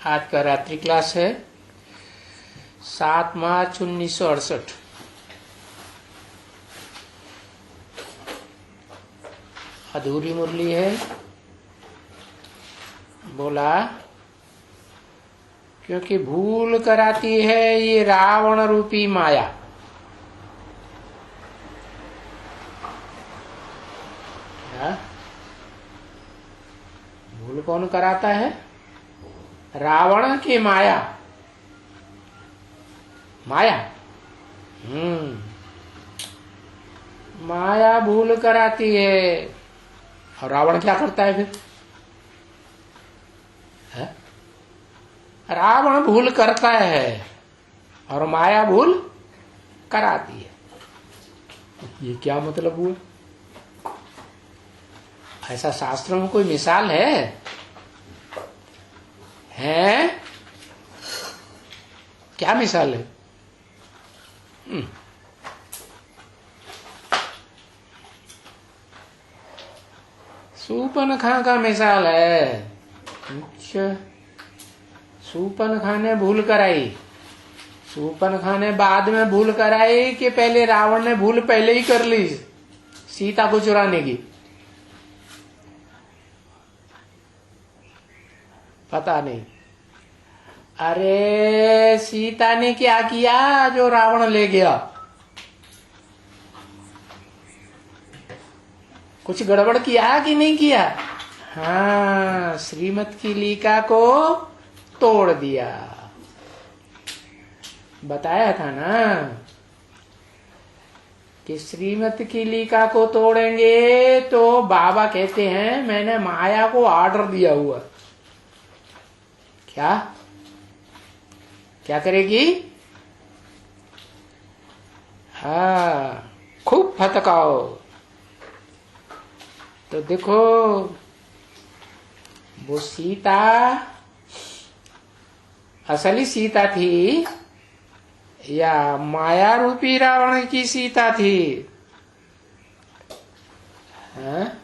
आज का रात्रि क्लास है 7 मार्च 1968। अधूरी मुरली है। बोला क्योंकि भूल कराती है ये रावण रूपी माया। क्या भूल कौन कराता है? रावण की माया। माया माया भूल कराती है। और रावण क्या करता है फिर? है? रावण भूल करता है और माया भूल कराती है। ये क्या मतलब हुआ? ऐसा शास्त्रों में कोई मिसाल है? हैं? क्या मिसाल है? सूपनखा का मिसाल है। अच्छा, सूपनखा ने भूल कराई। सूपनखा ने बाद में भूल कराई कि पहले रावण ने भूल पहले ही कर ली सीता को चुराने की? पता नहीं। अरे सीता ने क्या किया जो रावण ले गया? कुछ गड़बड़ किया कि नहीं किया? हाँ, श्रीमत की लीका को तोड़ दिया। बताया था ना कि श्रीमत की लीका को तोड़ेंगे तो बाबा कहते हैं मैंने माया को ऑर्डर दिया हुआ। क्या क्या करेगी? हाँ, खूब फटकाओ। तो देखो वो सीता असली सीता थी या माया रूपी रावण की सीता थी? हाँ?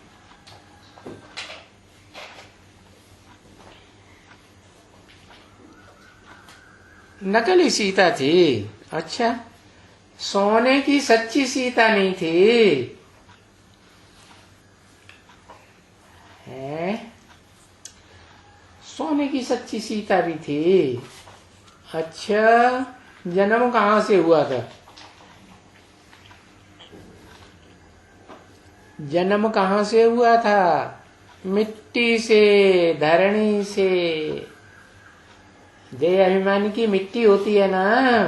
नकली सीता थी। अच्छा, सोने की सच्ची सीता नहीं थी। है? सोने की सच्ची सीता भी थी। अच्छा, जन्म कहाँ से हुआ था? जन्म कहाँ से हुआ था? मिट्टी से, धरणी से। देह अभिमान की मिट्टी होती है ना,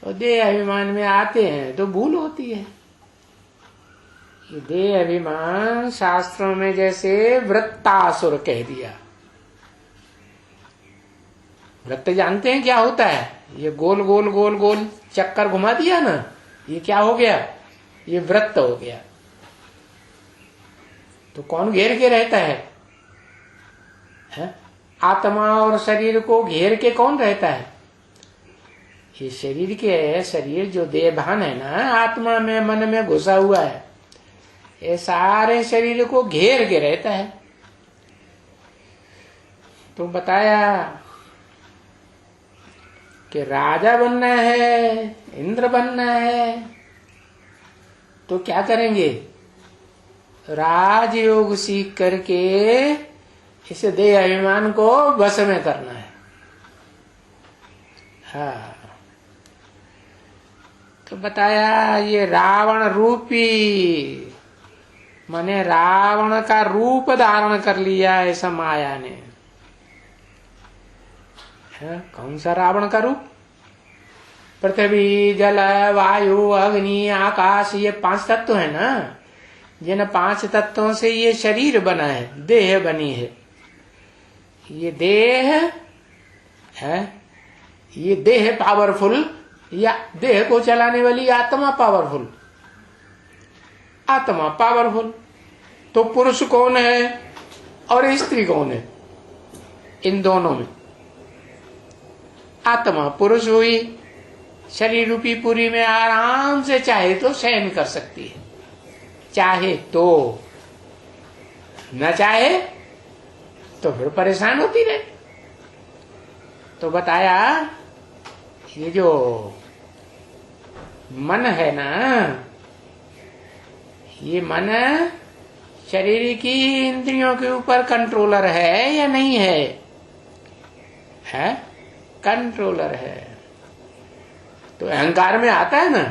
तो देह अभिमान में आते हैं तो भूल होती है। देह अभिमान शास्त्रों में जैसे वृत्तासुर कह दिया। वृत्त जानते हैं क्या होता है? ये गोल गोल गोल गोल चक्कर घुमा दिया ना, ये क्या हो गया? ये वृत्त हो गया। तो कौन घेर के रहता है? आत्मा और शरीर को घेर के कौन रहता है? ये शरीर के शरीर जो देहभान है ना, आत्मा में मन में घुसा हुआ है, ये सारे शरीर को घेर के रहता है। तो बताया कि राजा बनना है, इंद्र बनना है, तो क्या करेंगे? राजयोग सीख करके इस देह अभिमान को वश में करना है। हाँ, तो बताया ये रावण रूपी, माने रावण का रूप धारण कर लिया ऐसा माया ने। है? कौन सा रावण का रूप? पृथ्वी, जल, वायु, अग्नि, आकाश, ये 5 तत्व है ना। जिन 5 तत्वों से ये शरीर बना है, देह बनी है। ये देह है, ये देह पावरफुल या देह को चलाने वाली आत्मा पावरफुल? आत्मा पावरफुल। तो पुरुष कौन है और स्त्री कौन है? इन दोनों में आत्मा पुरुष हुई, शरीर रूपी पुरी में आराम से चाहे तो शयन कर सकती है, चाहे तो, न चाहे तो फिर परेशान होती रहे। तो बताया ये जो मन है ना, ये मन शरीर की इंद्रियों के ऊपर कंट्रोलर है या नहीं है? है, कंट्रोलर है। तो अहंकार में आता है ना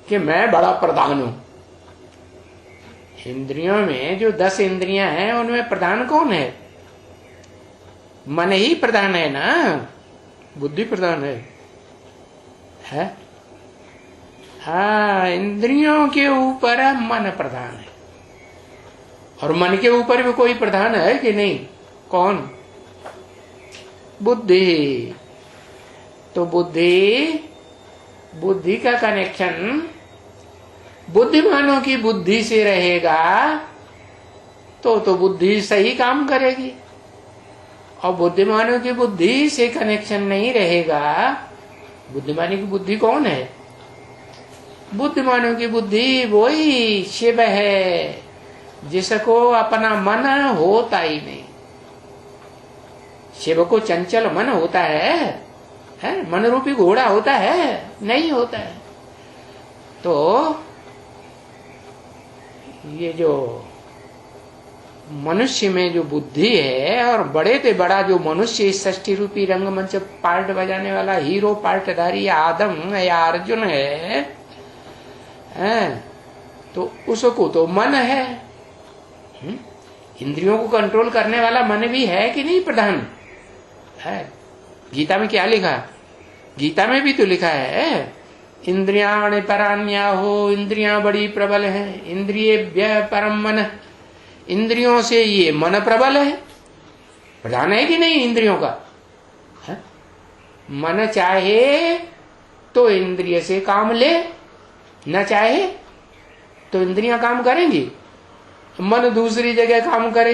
कि मैं बड़ा प्रधान हूं। इंद्रियों में जो 10 इंद्रियां हैं उनमें प्रधान कौन है? मन ही प्रधान है ना, बुद्धि प्रधान है? हाँ, इंद्रियों के ऊपर मन प्रधान है। और मन के ऊपर भी कोई प्रधान है कि नहीं? कौन? बुद्धि। तो बुद्धि का कनेक्शन बुद्धिमानों की बुद्धि से रहेगा तो बुद्धि सही काम करेगी। और बुद्धिमानों की बुद्धि से कनेक्शन नहीं रहेगा। बुद्धिमानों की बुद्धि कौन है? बुद्धिमानों की बुद्धि वही शिव है जिसको अपना मन होता ही नहीं। शिव को चंचल मन होता है? मन रूपी घोड़ा होता है? नहीं होता है। तो ये जो मनुष्य में जो बुद्धि है, और बड़े से बड़ा जो मनुष्य इस षष्ठी रूपी रंगमंच पार्ट बजाने वाला हीरो पार्टधारी आदम या अर्जुन है, तो उसको तो मन है। इंद्रियों को कंट्रोल करने वाला मन भी है कि नहीं प्रधान? है। गीता में क्या लिखा? गीता में भी तो लिखा है इंद्रियाणि परान्याहो, इंद्रियां बड़ी प्रबल हैं, इंद्रियेभ्यः परम मन। इंद्रियों से ये मन प्रबल है, प्रधान है कि नहीं इंद्रियों का? है? मन चाहे तो इंद्रिय से काम ले, न चाहे तो इंद्रियां काम करेंगी। मन दूसरी जगह काम करे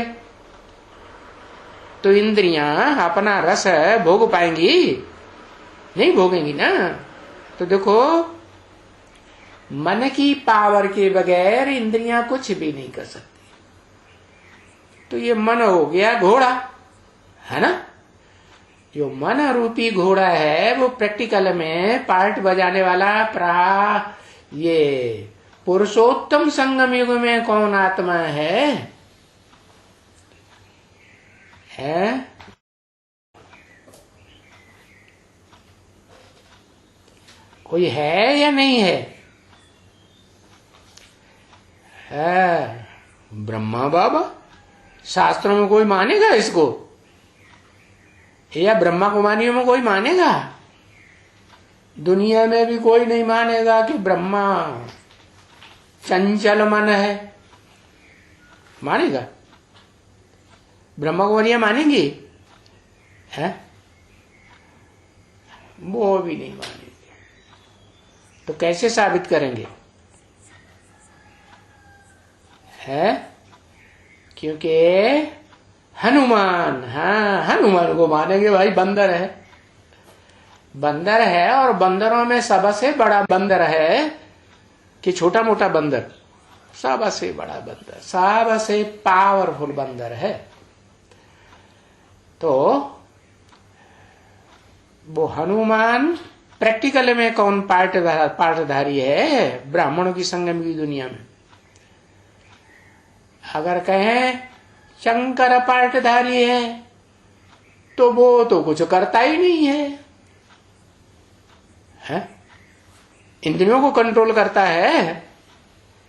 तो इंद्रियां अपना रस भोग पाएंगी? नहीं भोगेंगी ना। तो देखो, मन की पावर के बगैर इंद्रियां कुछ भी नहीं कर सकती। तो ये मन हो गया घोड़ा, है ना? जो मन रूपी घोड़ा है वो प्रैक्टिकल में पार्ट बजाने वाला ये पुरुषोत्तम संगम युग में कौन आत्मा है? कोई है या नहीं है? ब्रह्मा बाबा। शास्त्रों में कोई मानेगा इसको? या ब्रह्मा कुमारियों में कोई मानेगा? दुनिया में भी कोई नहीं मानेगा कि ब्रह्मा चंचल मन है। मानेगा? ब्रह्मा कुमारियां मानेंगी? है? वो भी नहीं मानेंगे। तो कैसे साबित करेंगे? है? क्योंकि हनुमान, हाँ, हनुमान को मानेंगे भाई, बंदर है। बंदर है, और बंदरों में सबसे बड़ा बंदर है कि छोटा मोटा बंदर? सबसे बड़ा बंदर, सबसे पावरफुल बंदर है। तो वो हनुमान प्रैक्टिकल में कौन पार्टधारी है ब्राह्मणों की संगम की दुनिया में? अगर कहें शंकर पार्टधारी है तो वो तो कुछ करता ही नहीं है? इंद्रियों को कंट्रोल करता है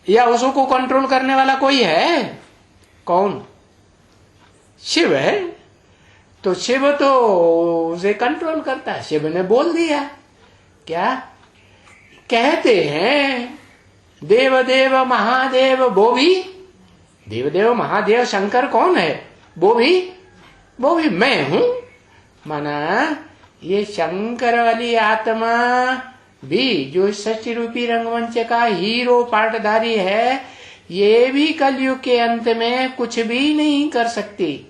या उसको कंट्रोल करने वाला कोई है? कौन? शिव है। तो शिव तो उसे कंट्रोल करता है। शिव ने बोल दिया, क्या कहते हैं? देव देव महादेव, वो भी देव देव महादेव शंकर कौन है? वो भी मैं हूं। माना ये शंकर वाली आत्मा भी जो षष्ठी रूपी रंगमंच का हीरो पार्टधारी है, ये भी कलयुग के अंत में कुछ भी नहीं कर सकती।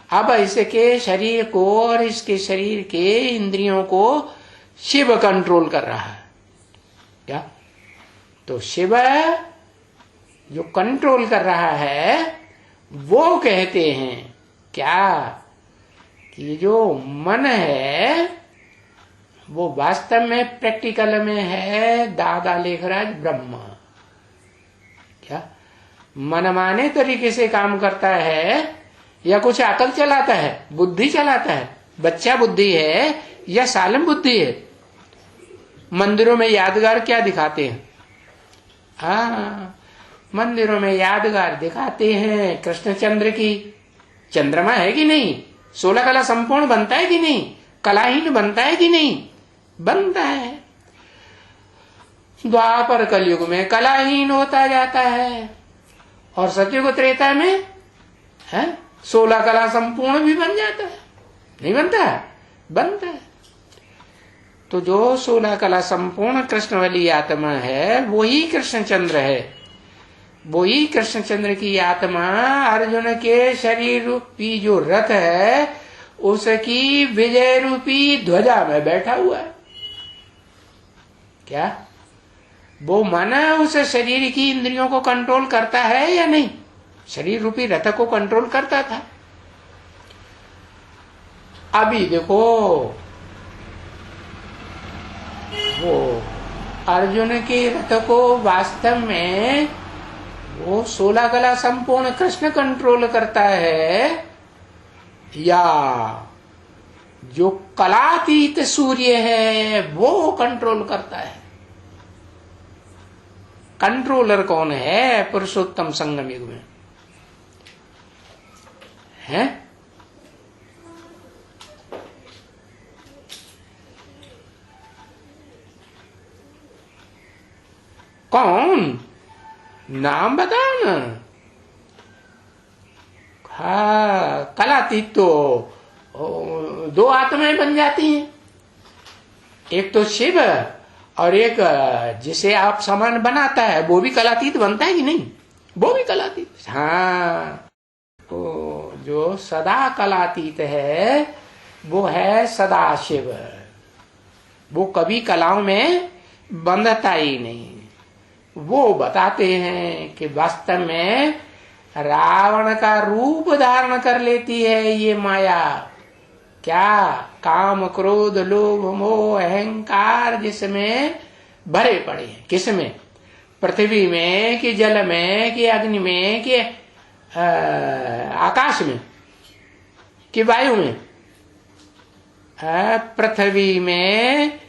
अब इसके शरीर को और इसके शरीर के इंद्रियों को शिव कंट्रोल कर रहा है। क्या? तो शिव जो कंट्रोल कर रहा है वो कहते हैं क्या कि ये जो मन है वो वास्तव में प्रैक्टिकल में है दादा लेखराज ब्रह्म। क्या मनमाने तरीके से काम करता है या कुछ अकल चलाता है, बुद्धि चलाता है? बच्चा बुद्धि है या सालम बुद्धि है? मंदिरों में यादगार क्या दिखाते हैं? हाँ, मंदिरों में यादगार दिखाते हैं कृष्णचंद्र की। चंद्रमा है कि नहीं? 16 कला संपूर्ण बनता है कि नहीं? कलाहीन बनता है कि नहीं? बनता है। द्वापर कलयुग में कलाहीन होता जाता है और सतयुग त्रेता में है 16 कला संपूर्ण भी बन जाता है। नहीं बनता है? बनता है। तो जो 16 कला संपूर्ण कृष्णवली आत्मा है वही कृष्णचंद्र है। वही कृष्णचंद्र की आत्मा अर्जुन के शरीर रूपी जो रथ है उसकी विजय रूपी ध्वजा में बैठा हुआ है। क्या वो मन उस शरीर की इंद्रियों को कंट्रोल करता है या नहीं? शरीर रूपी रथ को कंट्रोल करता था। अभी देखो वो अर्जुन के रथ को वास्तव में वो 16 कला संपूर्ण कृष्ण कंट्रोल करता है या जो कलातीत सूर्य है वो कंट्रोल करता है? कंट्रोलर कौन है पुरुषोत्तम संगम युग में है? कौन? नाम बताओ ना। हाँ, कलातीत तो 2 आत्माएं बन जाती हैं। एक तो शिव और एक जिसे आप सामान बनाता है वो भी कलातीत बनता है कि नहीं? वो भी कलातीत। हाँ, तो जो सदा कलातीत है वो है सदा शिव। वो कभी कलाओं में बंधता ही नहीं। वो बताते हैं कि वास्तव में रावण का रूप धारण कर लेती है ये माया। क्या? काम क्रोध लोभ मोह अहंकार जिसमें भरे पड़े हैं। किसमें? पृथ्वी में कि जल में कि अग्नि में कि आकाश में कि वायु में? पृथ्वी में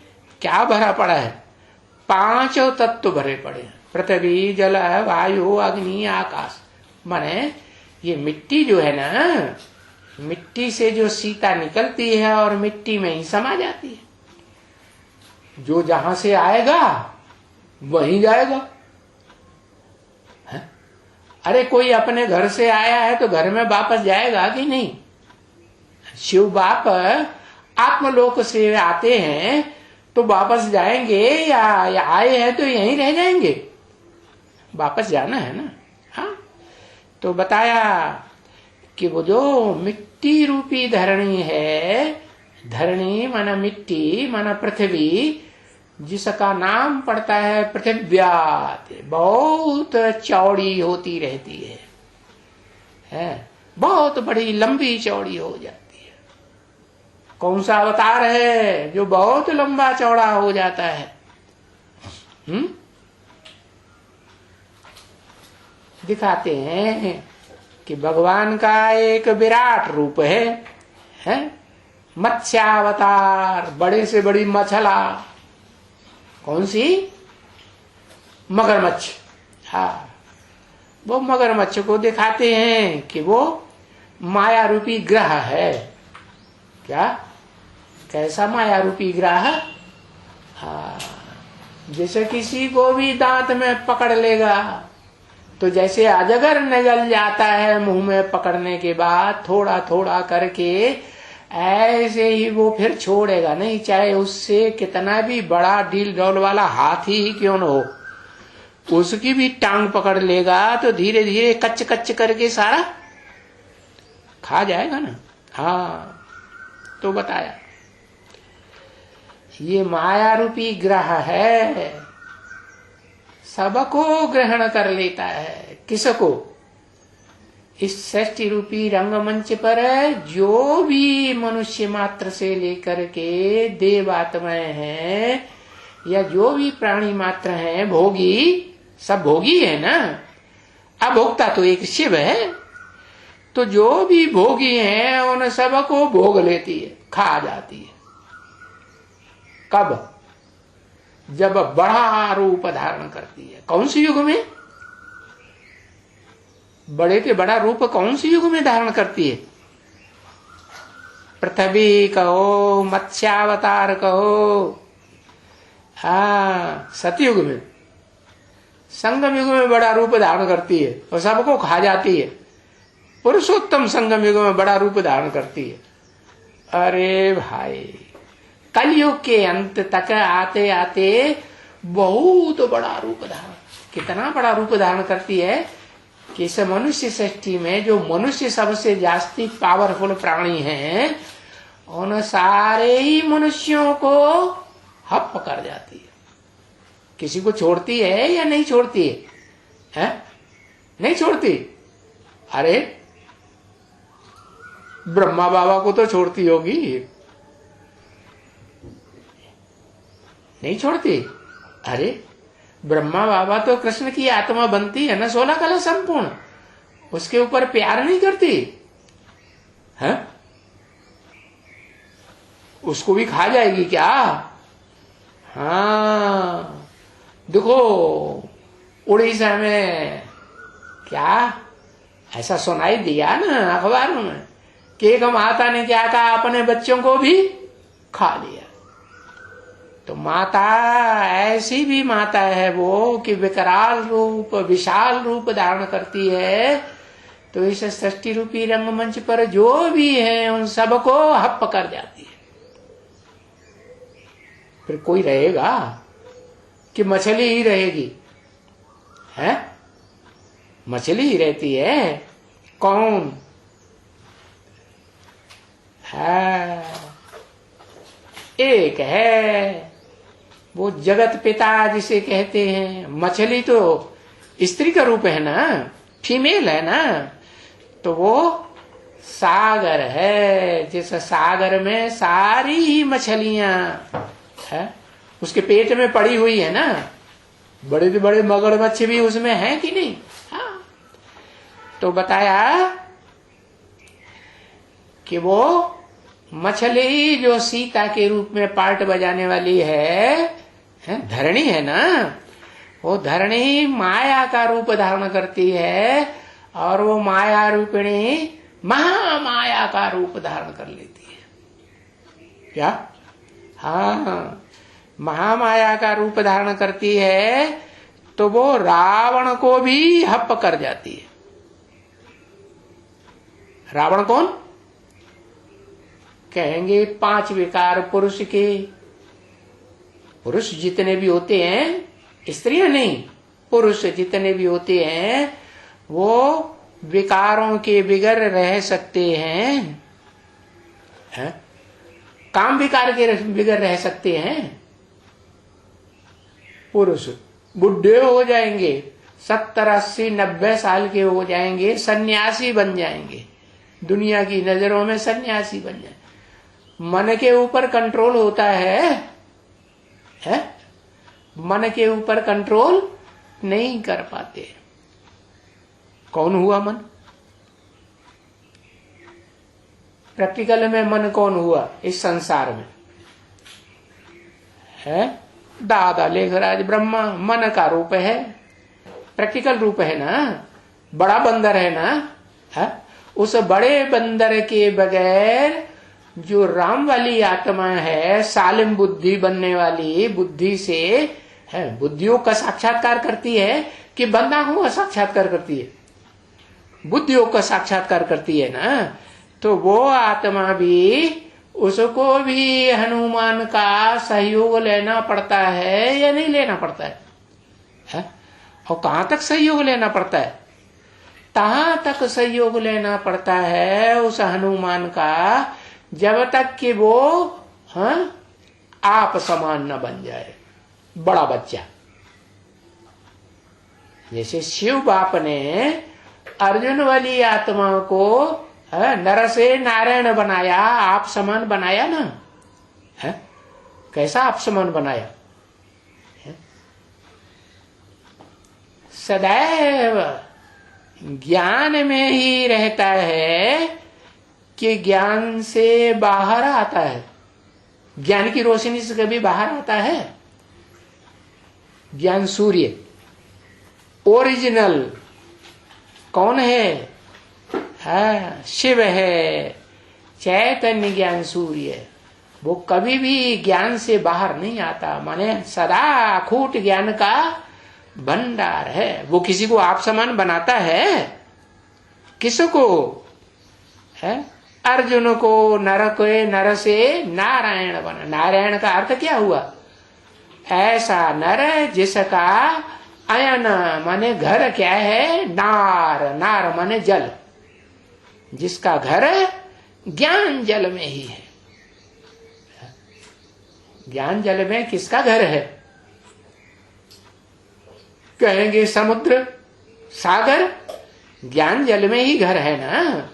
क्या भरा पड़ा है? 5 तत्व भरे पड़े हैं। पृथ्वी जल वायु अग्नि आकाश। माने ये मिट्टी जो है ना, मिट्टी से जो सीता निकलती है और मिट्टी में ही समा जाती है। जो जहां से आएगा वहीं जाएगा। है? अरे कोई अपने घर से आया है तो घर में वापस जाएगा कि नहीं? शिव बाप आत्मलोक से आते हैं तो वापस जाएंगे या आए हैं तो यहीं रह जाएंगे? वापस जाना है ना। हाँ, तो बताया कि वो जो मिट्टी रूपी धरणी है, धरणी माना मिट्टी माना पृथ्वी, जिसका नाम पड़ता है पृथिव्यात, बहुत चौड़ी होती रहती है, बहुत बड़ी लंबी चौड़ी हो जाती है। कौन सा अवतार है जो बहुत लंबा चौड़ा हो जाता है? दिखाते हैं कि भगवान का एक विराट रूप है मत्स्यावतार, बड़े से बड़ी मछला। कौन सी? मगरमच्छ। हाँ, वो मगरमच्छ को दिखाते हैं कि वो माया रूपी ग्रह है। क्या? कैसा माया रूपी ग्रह? हाँ, जैसे किसी को भी दांत में पकड़ लेगा तो जैसे अजगर निगल जाता है मुंह में पकड़ने के बाद थोड़ा थोड़ा करके, ऐसे ही वो फिर छोड़ेगा नहीं, चाहे उससे कितना भी बड़ा ढील डौल वाला हाथी ही क्यों न हो। उसकी भी टांग पकड़ लेगा तो धीरे धीरे कच्च कच्च करके सारा खा जाएगा ना। हाँ, तो बताया ये माया रूपी ग्रह है, सबको ग्रहण कर लेता है। किसको? इस सृष्टि रूपी रंगमंच पर जो भी मनुष्य मात्र से लेकर के देवात्माएं हैं या जो भी प्राणी मात्र हैं, भोगी, सब भोगी है ना। अभोक्ता तो एक शिव है। तो जो भी भोगी हैं उन सबको भोग लेती है, खा जाती है। कब? जब बड़ा रूप धारण करती है। कौन से युग में? बड़े के बड़ा रूप कौन से युग में धारण करती है? पृथ्वी कहो, मत्स्यावतार कहो, सतयुग में, संगम युग में बड़ा रूप धारण करती है और सबको खा जाती है। पुरुषोत्तम संगम युग में बड़ा रूप धारण करती है। अरे भाई, कलयुग के अंत तक आते आते बहुत बड़ा रूप धारण, कितना बड़ा रूप धारण करती है कि इस मनुष्य सृष्टि में जो मनुष्य सबसे जास्ती पावरफुल प्राणी हैं, उन सारे ही मनुष्यों को हप कर जाती है। किसी को छोड़ती है या नहीं छोड़ती है? नहीं छोड़ती। अरे ब्रह्मा बाबा को तो छोड़ती होगी, नहीं छोड़ती। अरे ब्रह्मा बाबा तो कृष्ण की आत्मा बनती है ना, 16 कला संपूर्ण, उसके ऊपर प्यार नहीं करती है? उसको भी खा जाएगी क्या? हाँ, देखो उड़ीसा में क्या ऐसा सुनाई दिया ना अखबारों में कि एक माता ने क्या कहा, अपने बच्चों को भी खा लिया। तो माता ऐसी भी माता है वो कि विकराल रूप, विशाल रूप धारण करती है। तो इस सृष्टि रूपी रंगमंच पर जो भी है उन सबको हप कर जाती है। फिर कोई रहेगा कि मछली ही रहेगी? है, मछली ही रहती है। कौन है? एक है वो जगत पिता जिसे कहते हैं। मछली तो स्त्री का रूप है ना, फीमेल है ना। तो वो सागर है, जिस सागर में सारी ही मछलियां है, उसके पेट में पड़ी हुई है ना। बड़े से बड़े मगरमच्छ भी उसमें है कि नहीं? हाँ। तो बताया कि वो मछली जो सीता के रूप में पार्ट बजाने वाली है, धरणी है ना, वो धरणी माया का रूप धारण करती है और वो माया रूपिणी महामाया का रूप धारण कर लेती है। क्या? हाँ, महामाया का रूप धारण करती है। तो वो रावण को भी हप कर जाती है। रावण कौन? कहेंगे 5 विकार पुरुष के। पुरुष जितने भी होते हैं, स्त्रियां नहीं, पुरुष जितने भी होते हैं वो विकारों के बिगर रह सकते हैं। काम विकार के बिगर रह सकते हैं। पुरुष बुढ़े हो जाएंगे, 70, 80, 90 साल के हो जाएंगे, सन्यासी बन जाएंगे, दुनिया की नजरों में सन्यासी बन जाएंगे। मन के ऊपर कंट्रोल होता है? मन के ऊपर कंट्रोल नहीं कर पाते। कौन हुआ मन? प्रैक्टिकल में मन कौन हुआ इस संसार में? है दादा लेखराज ब्रह्मा मन का रूप है, प्रैक्टिकल रूप है ना। बड़ा बंदर है ना, है? उस बड़े बंदर के बगैर जो राम वाली आत्मा है, सालिम बुद्धि बनने वाली, बुद्धि से है, बुद्धियों का साक्षात्कार करती है कि बंदा हूं साक्षात्कार करती है, बुद्धियों का साक्षात्कार करती है ना। तो वो आत्मा भी, उसको भी हनुमान का सहयोग लेना पड़ता है या नहीं लेना पड़ता है? और कहां तक सहयोग लेना पड़ता है? तहां तक सहयोग लेना पड़ता है उस हनुमान का, जब तक कि वो आप समान न बन जाए, बड़ा बच्चा। जैसे शिव बाप ने अर्जुन वाली आत्मा को नर से नारायण बनाया, आप समान बनाया ना है? कैसा आप समान बनाया है? सदैव ज्ञान में ही रहता है कि ज्ञान से बाहर आता है। ज्ञान की रोशनी से कभी बाहर आता है? ज्ञान सूर्य ओरिजिनल कौन है? शिव है, चैतन्य ज्ञान सूर्य। वो कभी भी ज्ञान से बाहर नहीं आता, माने सदा अखूट ज्ञान का भंडार है। वो किसी को आप समान बनाता है? किसको है? अर्जुन को नर से नारायण बना। नारायण का अर्थ क्या हुआ? ऐसा नर जिसका अयन माने घर क्या है? नार, नार माने जल, जिसका घर ज्ञान जल में ही है। ज्ञान जल में किसका घर है? कहेंगे समुद्र, सागर, ज्ञान जल में ही घर है ना।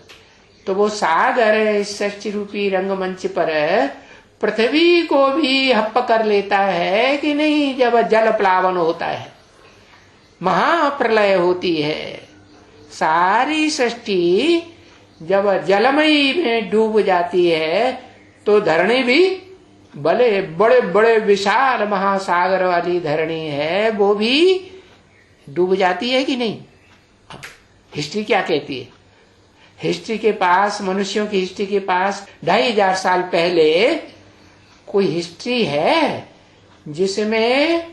तो वो सागर इस सृष्टि रूपी रंगमंच पर पृथ्वी को भी हप्प कर लेता है कि नहीं? जब जल प्लावन होता है, महाप्रलय होती है, सारी सृष्टि जब जलमयी में डूब जाती है, तो धरणी भी बड़े बड़े बड़े विशाल महासागर वाली धरणी है, वो भी डूब जाती है कि नहीं? हिस्ट्री क्या कहती है? हिस्ट्री के पास, मनुष्यों की हिस्ट्री के पास 2500 साल पहले कोई हिस्ट्री है जिसमें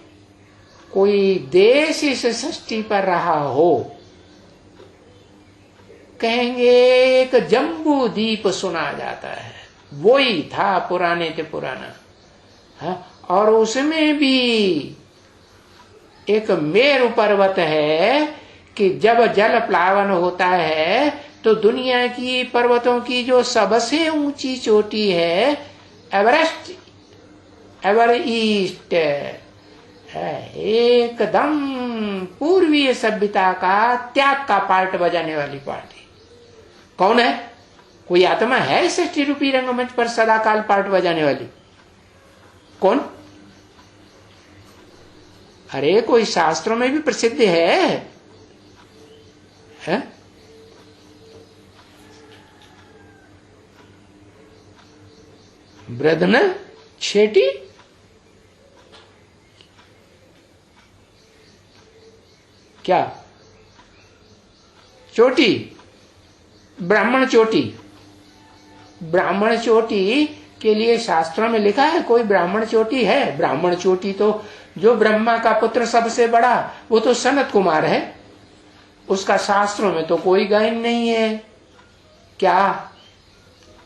कोई देश इस सृष्टि पर रहा हो? कहेंगे एक जम्बू द्वीप सुना जाता है, वो ही था पुराने ते पुराना। और उसमें भी एक मेरु पर्वत है कि जब जल प्लावन होता है तो दुनिया की पर्वतों की जो सबसे ऊंची चोटी है एवरेस्ट, एवर ईस्ट है, एकदम पूर्वीय सभ्यता का त्याग का पार्ट बजाने वाली पार्टी कौन है? कोई आत्मा है सृष्टि रूपी रंगमंच पर सदाकाल पार्ट बजाने वाली? कौन? अरे कोई शास्त्रों में भी प्रसिद्ध है? ब्रदन छेटी, क्या चोटी? ब्राह्मण चोटी। ब्राह्मण चोटी के लिए शास्त्रों में लिखा है कोई ब्राह्मण चोटी है? ब्राह्मण चोटी तो जो ब्रह्मा का पुत्र सबसे बड़ा, वो तो सनत कुमार है, उसका शास्त्रों में तो कोई गायन नहीं है। क्या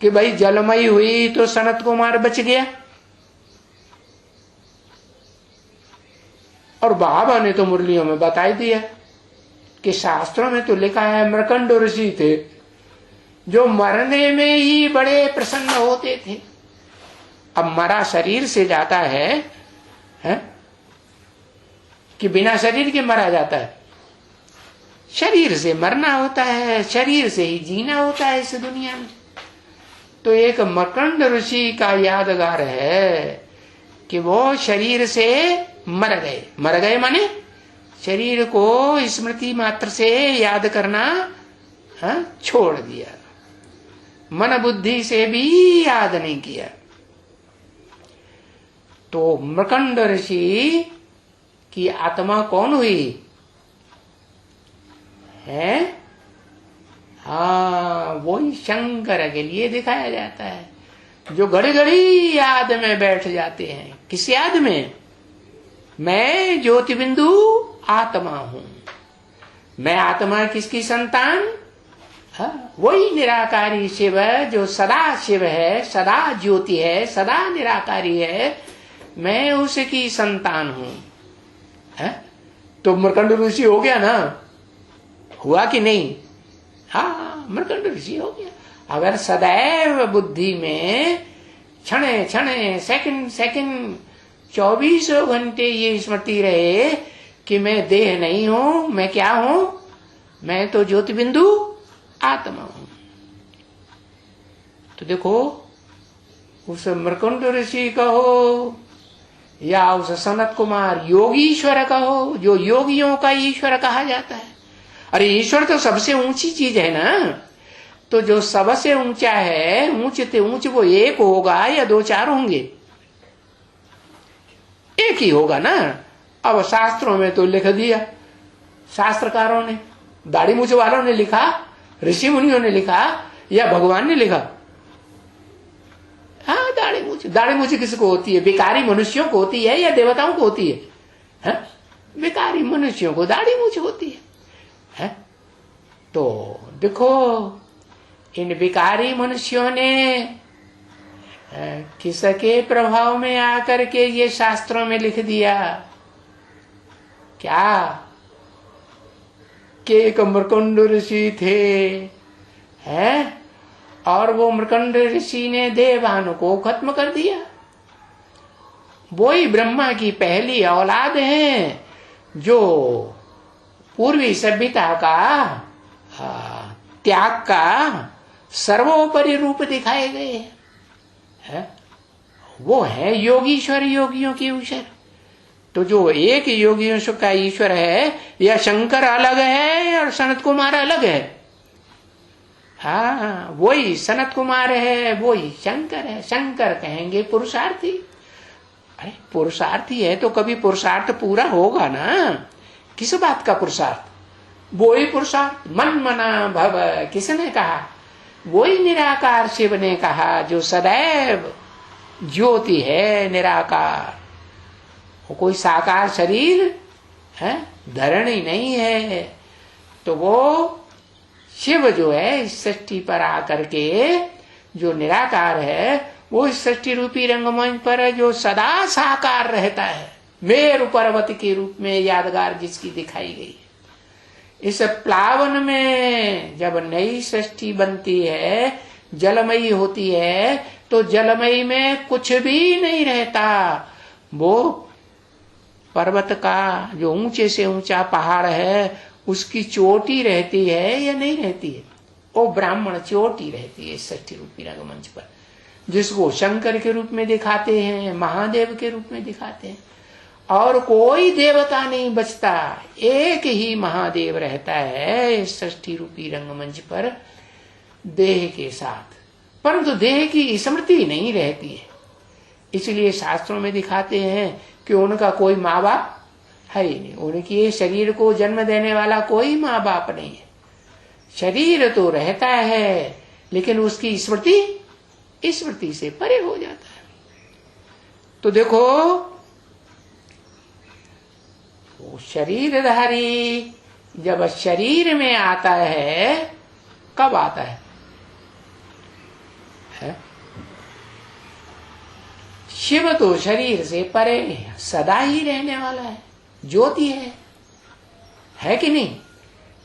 कि भाई जलमयी हुई तो सनत कुमार बच गया? और बाबा ने तो मुरलियों में बता दिया कि शास्त्रों में तो लिखा है मृकंड ऋषि थे जो मरने में ही बड़े प्रसन्न होते थे। अब मरा शरीर से जाता है कि बिना शरीर के मरा जाता है? शरीर से मरना होता है, शरीर से ही जीना होता है इस दुनिया में। तो एक मृकंड ऋषि का यादगार है कि वो शरीर से मर गए। मर गए माने शरीर को स्मृति मात्र से याद करना छोड़ दिया, मन बुद्धि से भी याद नहीं किया। तो मृकंड ऋषि की आत्मा कौन हुई है? वही शंकर के लिए दिखाया जाता है जो घड़ी घड़ी याद में बैठ जाते हैं। किस याद में? मैं ज्योति बिंदु आत्मा हूं। मैं आत्मा किसकी संतान? वही निराकारी शिव जो सदा शिव है, सदा ज्योति है, सदा निराकारी है, मैं उसकी संतान हूं। तो मृकंड ऋषि हो गया ना? हुआ कि नहीं? हाँ, मृकंड ऋषि हो गया। अगर सदैव बुद्धि में क्षणे क्षणे सेकंड सेकंड 24 घंटे ये स्मृति रहे कि मैं देह नहीं हूं, मैं क्या हूं? मैं तो ज्योति बिंदु आत्मा हूं। तो देखो, उस मृकुंड ऋषि कहो या उस सनत कुमार योगीश्वर कहो, जो योगियों का ईश्वर कहा जाता है। अरे ईश्वर तो सबसे ऊंची चीज है ना। तो जो सबसे ऊंचा है, ऊंच से ऊंच, वो एक होगा या दो चार होंगे? एक ही होगा ना। अब शास्त्रों में तो लिख दिया, शास्त्रकारों ने, दाढ़ी मूछ वालों ने लिखा, ऋषि मुनियों ने लिखा, या भगवान ने लिखा? हाँ, दाढ़ी मूछ किसको होती है? बेकारी मनुष्यों को होती है या देवताओं को होती है? हाँ? बेकारी मनुष्यों को दाढ़ी मूछ होती है। तो देखो, इन बेकारी मनुष्यों ने किसके प्रभाव में आकर के ये शास्त्रों में लिख दिया? क्या कि एक मृकुंड ऋषि थे, हैं? और वो मृकुंड ऋषि ने देवान को खत्म कर दिया। वो ही ब्रह्मा की पहली औलाद है, जो पूर्वी सभ्यता का त्याग का सर्वोपरि रूप दिखाए गए हैं। वो है योगीश्वर, योगियों की ईश्वर। तो जो एक योगियों का ईश्वर है, या शंकर अलग है और सनत कुमार अलग है? हाँ, वही सनत कुमार है, वही शंकर है। शंकर कहेंगे पुरुषार्थी। अरे पुरुषार्थी है तो कभी पुरुषार्थ पूरा होगा ना। किस बात का पुरुषार्थ? वही पुरुषार्थ मन मना भव, किसने कहा? वही निराकार शिव ने कहा, जो सदैव ज्योति है, निराकार। वो कोई साकार शरीर है, धरणी नहीं है। तो वो शिव जो है इस सृष्टि पर आकर के, जो निराकार है, वो इस सृष्टि रूपी रंगमंच पर जो सदा साकार रहता है, मेरु पर्वत के रूप में यादगार जिसकी दिखाई गई। इस प्लावन में जब नई सृष्टि बनती है, जलमयी होती है, तो जलमयी में कुछ भी नहीं रहता। वो पर्वत का जो ऊंचे से ऊंचा पहाड़ है, उसकी चोटी रहती है या नहीं रहती है? वो ब्राह्मण चोटी रहती है इस सृष्टि रूपी रंगमंच पर, जिसको शंकर के रूप में दिखाते हैं, महादेव के रूप में दिखाते हैं। और कोई देवता नहीं बचता, एक ही महादेव रहता है इस सृष्टि रूपी रंगमंच पर देह के साथ। परंतु देह की स्मृति नहीं रहती है। इसलिए शास्त्रों में दिखाते हैं कि उनका कोई माँ बाप है ही नहीं। उनके शरीर को जन्म देने वाला कोई माँ बाप नहीं है। शरीर तो रहता है, लेकिन उसकी स्मृति से परे हो जाता है। तो देखो, वो शरीरधारी जब शरीर में आता है, कब आता है? शिव तो शरीर से परे सदा ही रहने वाला है, ज्योति है कि नहीं?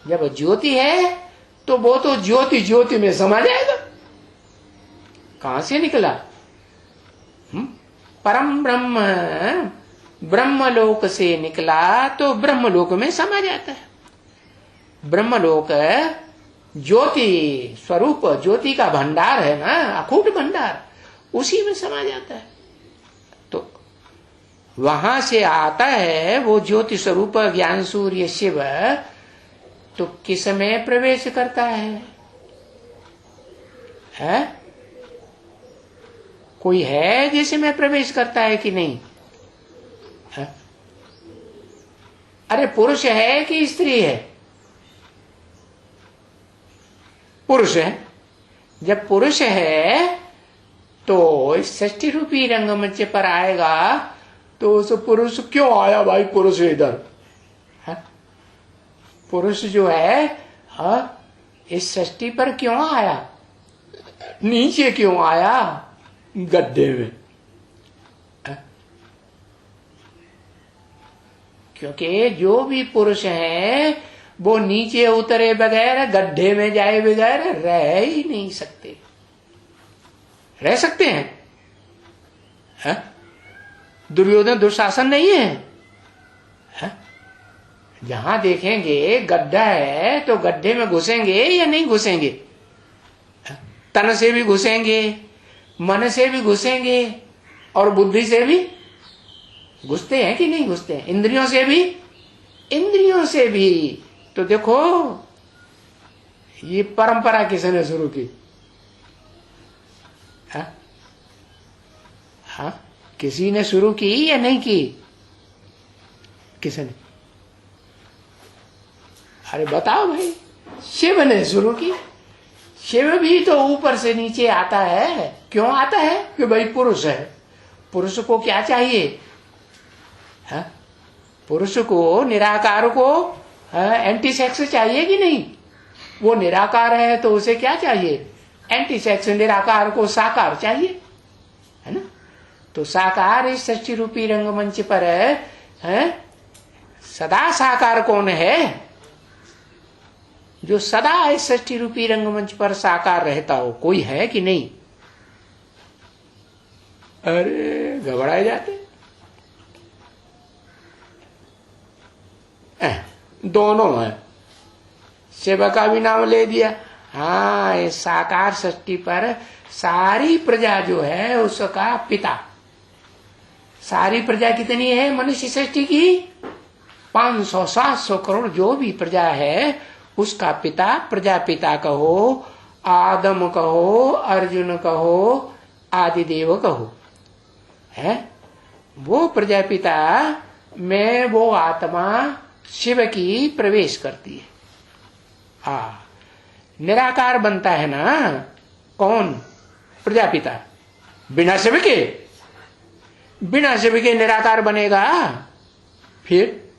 जब ज्योति है तो वो तो ज्योति में समा जाएगा। कहां से निकला? परम ब्रह्म ब्रह्मलोक से निकला तो ब्रह्मलोक में समा जाता है। ब्रह्मलोक ज्योति स्वरूप, ज्योति का भंडार है ना, अखूट भंडार, उसी में समा जाता है। तो वहां से आता है वो ज्योति स्वरूप ज्ञान सूर्य शिव। तो किस में प्रवेश करता है? कोई है जिसमें प्रवेश करता है कि नहीं? अरे पुरुष है कि स्त्री है? पुरुष है। जब पुरुष है तो इस सृष्टि रूपी रंगमंच पर आएगा, तो उस पुरुष क्यों आया भाई? पुरुष इधर पुरुष जो है इस सृष्टि पर क्यों आया? नीचे क्यों आया? गड्ढे में। क्योंकि जो भी पुरुष है वो नीचे उतरे बगैर, गड्ढे में जाए बगैर रह ही नहीं सकते। रह सकते हैं? दुर्योधन दुशासन नहीं है? जहां देखेंगे गड्ढा है तो गड्ढे में घुसेंगे या नहीं घुसेंगे? तन से भी घुसेंगे, मन से भी घुसेंगे और बुद्धि से भी घुसते हैं कि नहीं घुसते हैं? इंद्रियों से भी, इंद्रियों से भी। तो देखो ये परंपरा किसने शुरू की? हाँ, किसी ने शुरू की या नहीं की? किसने? अरे बताओ भाई। शिव ने शुरू की। शिव भी तो ऊपर से नीचे आता है। क्यों आता है? कि भाई पुरुष है, पुरुष को क्या चाहिए? हाँ? पुरुष को, निराकार को एंटी सेक्स चाहिए कि नहीं? वो निराकार है तो उसे क्या चाहिए? Anti sex. निराकार को साकार चाहिए, है ना? तो साकार इस सृष्टि रूपी रंगमंच पर है, सदा साकार कौन है? जो सदा इस सृष्टि रूपी रंगमंच पर साकार रहता हो, कोई है कि नहीं? अरे घबराए जाते। दोनों है। शिव का भी नाम ले दिया। हाँ, इस साकार सृष्टि पर सारी प्रजा जो है उसका पिता। सारी प्रजा कितनी है मनुष्य सृष्टि की? 500-700 करोड़ जो भी प्रजा है उसका पिता, प्रजापिता कहो, आदम कहो, अर्जुन कहो, आदिदेव कहो, है वो प्रजापिता में वो आत्मा शिव की प्रवेश करती है। निराकार बनता है ना कौन? प्रजापिता। बिना शिव के, बिना शिव के निराकार बनेगा? फिर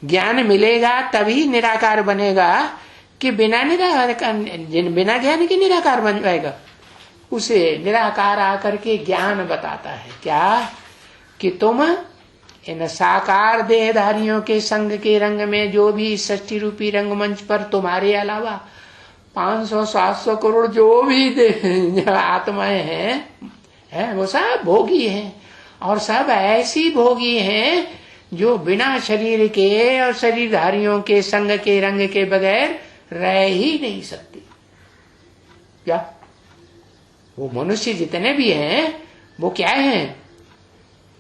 ज्ञान मिलेगा तभी निराकार बनेगा कि बिना बिना ज्ञान के निराकार बन जाएगा? उसे निराकार आकर के ज्ञान बताता है क्या? कि तुम इन साकार देहधारियों के संग के रंग में जो भी सृष्टि रूपी रंगमंच पर तुम्हारे अलावा 500-700 करोड़ जो भी आत्माएं हैं वो सब भोगी हैं। और सब ऐसी भोगी हैं जो बिना शरीर के और शरीरधारियों के संग के रंग के बगैर रह ही नहीं सकती। क्या वो मनुष्य जितने भी हैं वो क्या हैं?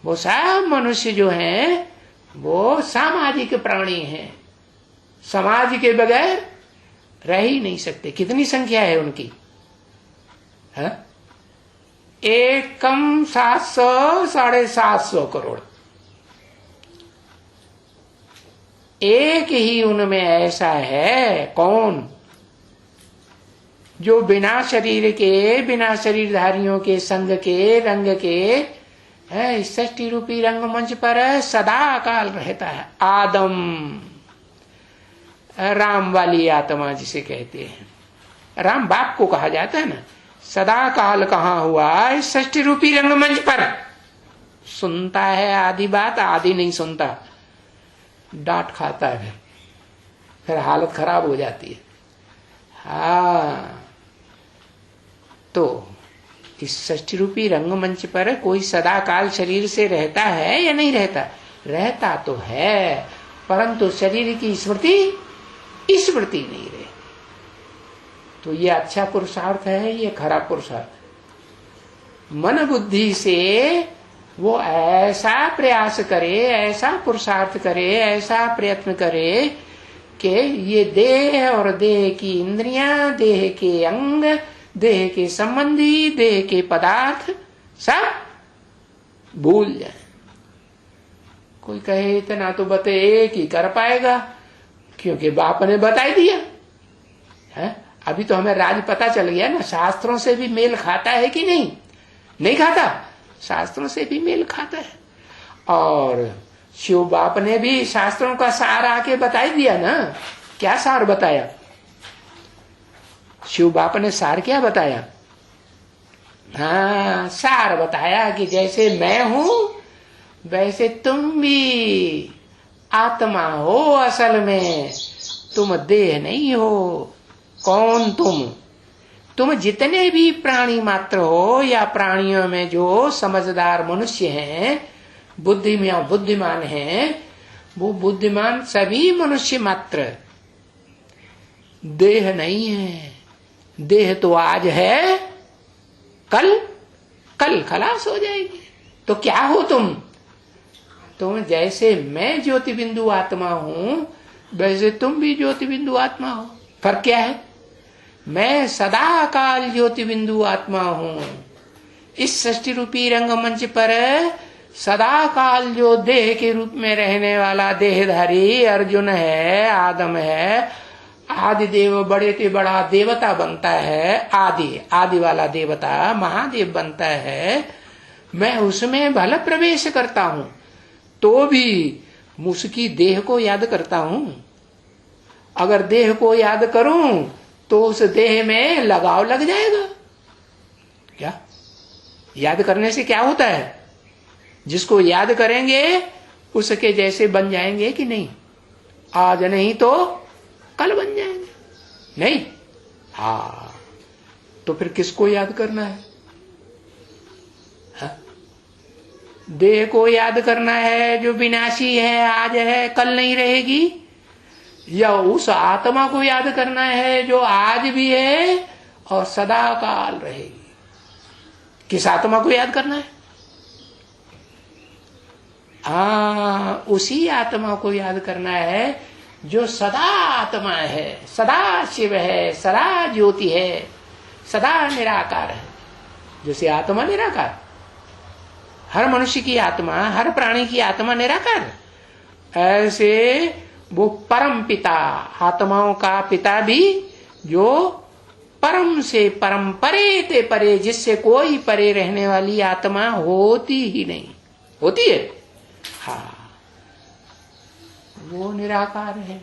वो सब मनुष्य जो हैं वो सामाजिक प्राणी हैं, समाज के बगैर रह ही नहीं सकते। कितनी संख्या है उनकी? है एक कम 700-750 करोड़। एक ही उनमें ऐसा है कौन? जो बिना शरीर के, बिना शरीरधारियों के संग के रंग के है सृष्टि रूपी रंगमंच पर सदा काल रहता है। आदम, राम वाली आत्मा जिसे कहते हैं, राम बाप को कहा जाता है ना। सदा काल कहाँ हुआ? इस सृष्टि रूपी रंगमंच पर। सुनता है आधी बात, आधी नहीं सुनता, डांट खाता है, फिर हालत खराब हो जाती है। हाँ, तो इस सृष्टि रूपी रंगमंच पर कोई सदा काल शरीर से रहता है या नहीं रहता? रहता तो है, परंतु शरीर की स्मृति नहीं रहे। तो ये अच्छा पुरुषार्थ है, ये खराब पुरुषार्थ। मन बुद्धि से वो ऐसा प्रयास करे, ऐसा पुरुषार्थ करे, ऐसा प्रयत्न करे कि ये देह और देह की इंद्रियां, देह के अंग, देह के संबंधी, देह के पदार्थ सब भूल जाए। कोई कहे इतना तो बते एक ही कर पाएगा, क्योंकि बाप ने बता ही दिया है। अभी तो हमें राज पता चल गया ना, शास्त्रों से भी मेल खाता है कि नहीं? नहीं खाता, शास्त्रों से भी मेल खाता है। और शिव बाप ने भी शास्त्रों का सार आके बता ही दिया ना। क्या सार बताया? शिव बाप ने सार क्या बताया? हाँ, सार बताया कि जैसे मैं हूं वैसे तुम भी आत्मा हो। असल में तुम देह नहीं हो। कौन तुम जितने भी प्राणी मात्र हो या प्राणियों में जो समझदार मनुष्य हैं, बुद्धिमान हैं, वो बुद्धिमान सभी मनुष्य मात्र, देह नहीं है। देह तो आज है, कल कल खलास हो जाएगी। तो क्या हो तुम जैसे मैं ज्योति बिंदु आत्मा हूं, वैसे तुम भी ज्योति बिंदु आत्मा हो। फर्क क्या है? मैं सदा काल ज्योति बिंदु आत्मा हूं। इस सृष्टि रूपी रंगमंच पर सदा काल जो देह के रूप में रहने वाला देहधारी अर्जुन है, आदम है, आदि देव बड़े से बड़ा देवता बनता है, आदि वाला देवता महादेव बनता है। मैं उसमें भले प्रवेश करता हूं तो भी उसकी देह को याद करता हूं। अगर देह को याद करूं तो उस देह में लगाव लग जाएगा। क्या याद करने से क्या होता है? जिसको याद करेंगे उसके जैसे बन जाएंगे कि नहीं? आज नहीं तो कल बन जाएंगे, नहीं? हाँ, तो फिर किसको याद करना है? हाँ? देह को याद करना है जो विनाशी है, आज है कल नहीं रहेगी, या उस आत्मा को याद करना है जो आज भी है और सदा काल रहेगी? किस आत्मा को याद करना है? उसी आत्मा को याद करना है जो सदा आत्मा है, सदा शिव है, सदा ज्योति है, सदा निराकार है। जैसे आत्मा निराकार, हर मनुष्य की आत्मा, हर प्राणी की आत्मा निराकार, ऐसे वो परम पिता, आत्माओं का पिता भी, जो परम से परम, परे ते परे, जिससे कोई परे रहने वाली आत्मा होती ही नहीं। होती है? हाँ, वो निराकार है।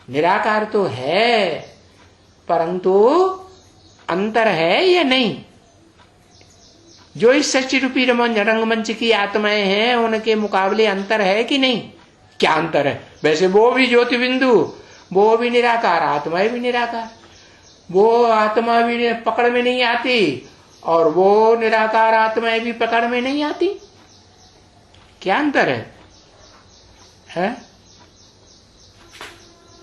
निराकार तो है, परंतु अंतर है या नहीं? जो इस सृष्टि रूपी रंगमंच की आत्माएं हैं उनके मुकाबले अंतर है कि नहीं? क्या अंतर है? वैसे वो भी ज्योति बिंदु, वो भी निराकार, आत्माएं भी निराकार। वो आत्मा भी पकड़ में नहीं आती और वो निराकार आत्माएं भी पकड़ में नहीं आती। क्या अंतर है?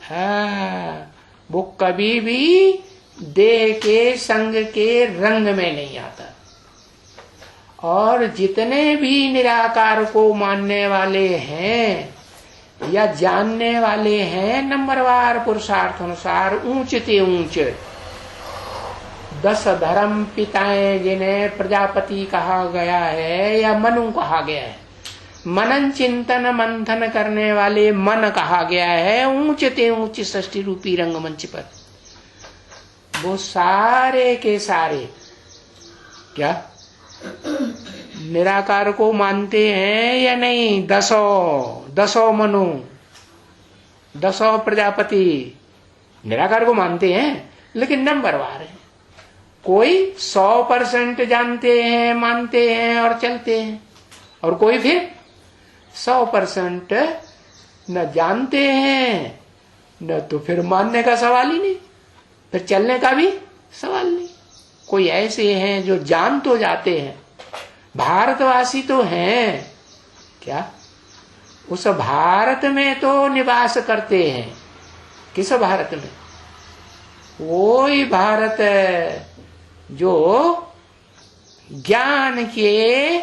हाँ, वो कभी भी देह के संग के रंग में नहीं आता। और जितने भी निराकार को मानने वाले हैं या जानने वाले हैं, नंबरवार पुरुषार्थ अनुसार ऊंच से ऊंच 10 धर्म पिताएं जिन्हें प्रजापति कहा गया है या मनु कहा गया है, मनन चिंतन मंथन करने वाले मन कहा गया है, ऊंच से ऊंच सृष्टि रूपी रंगमंच पर, वो सारे के सारे क्या निराकार को मानते हैं या नहीं? 10 मनु, 10 प्रजापति निराकार को मानते हैं, लेकिन नंबरवार है। कोई 100% जानते हैं, मानते हैं और चलते हैं, और कोई फिर 100% न जानते हैं, न तो फिर मानने का सवाल ही नहीं, फिर चलने का भी सवाल नहीं। कोई ऐसे हैं जो जान तो जाते हैं, भारतवासी तो हैं, क्या उस भारत में तो निवास करते हैं। किस भारत में? वही भारत जो ज्ञान के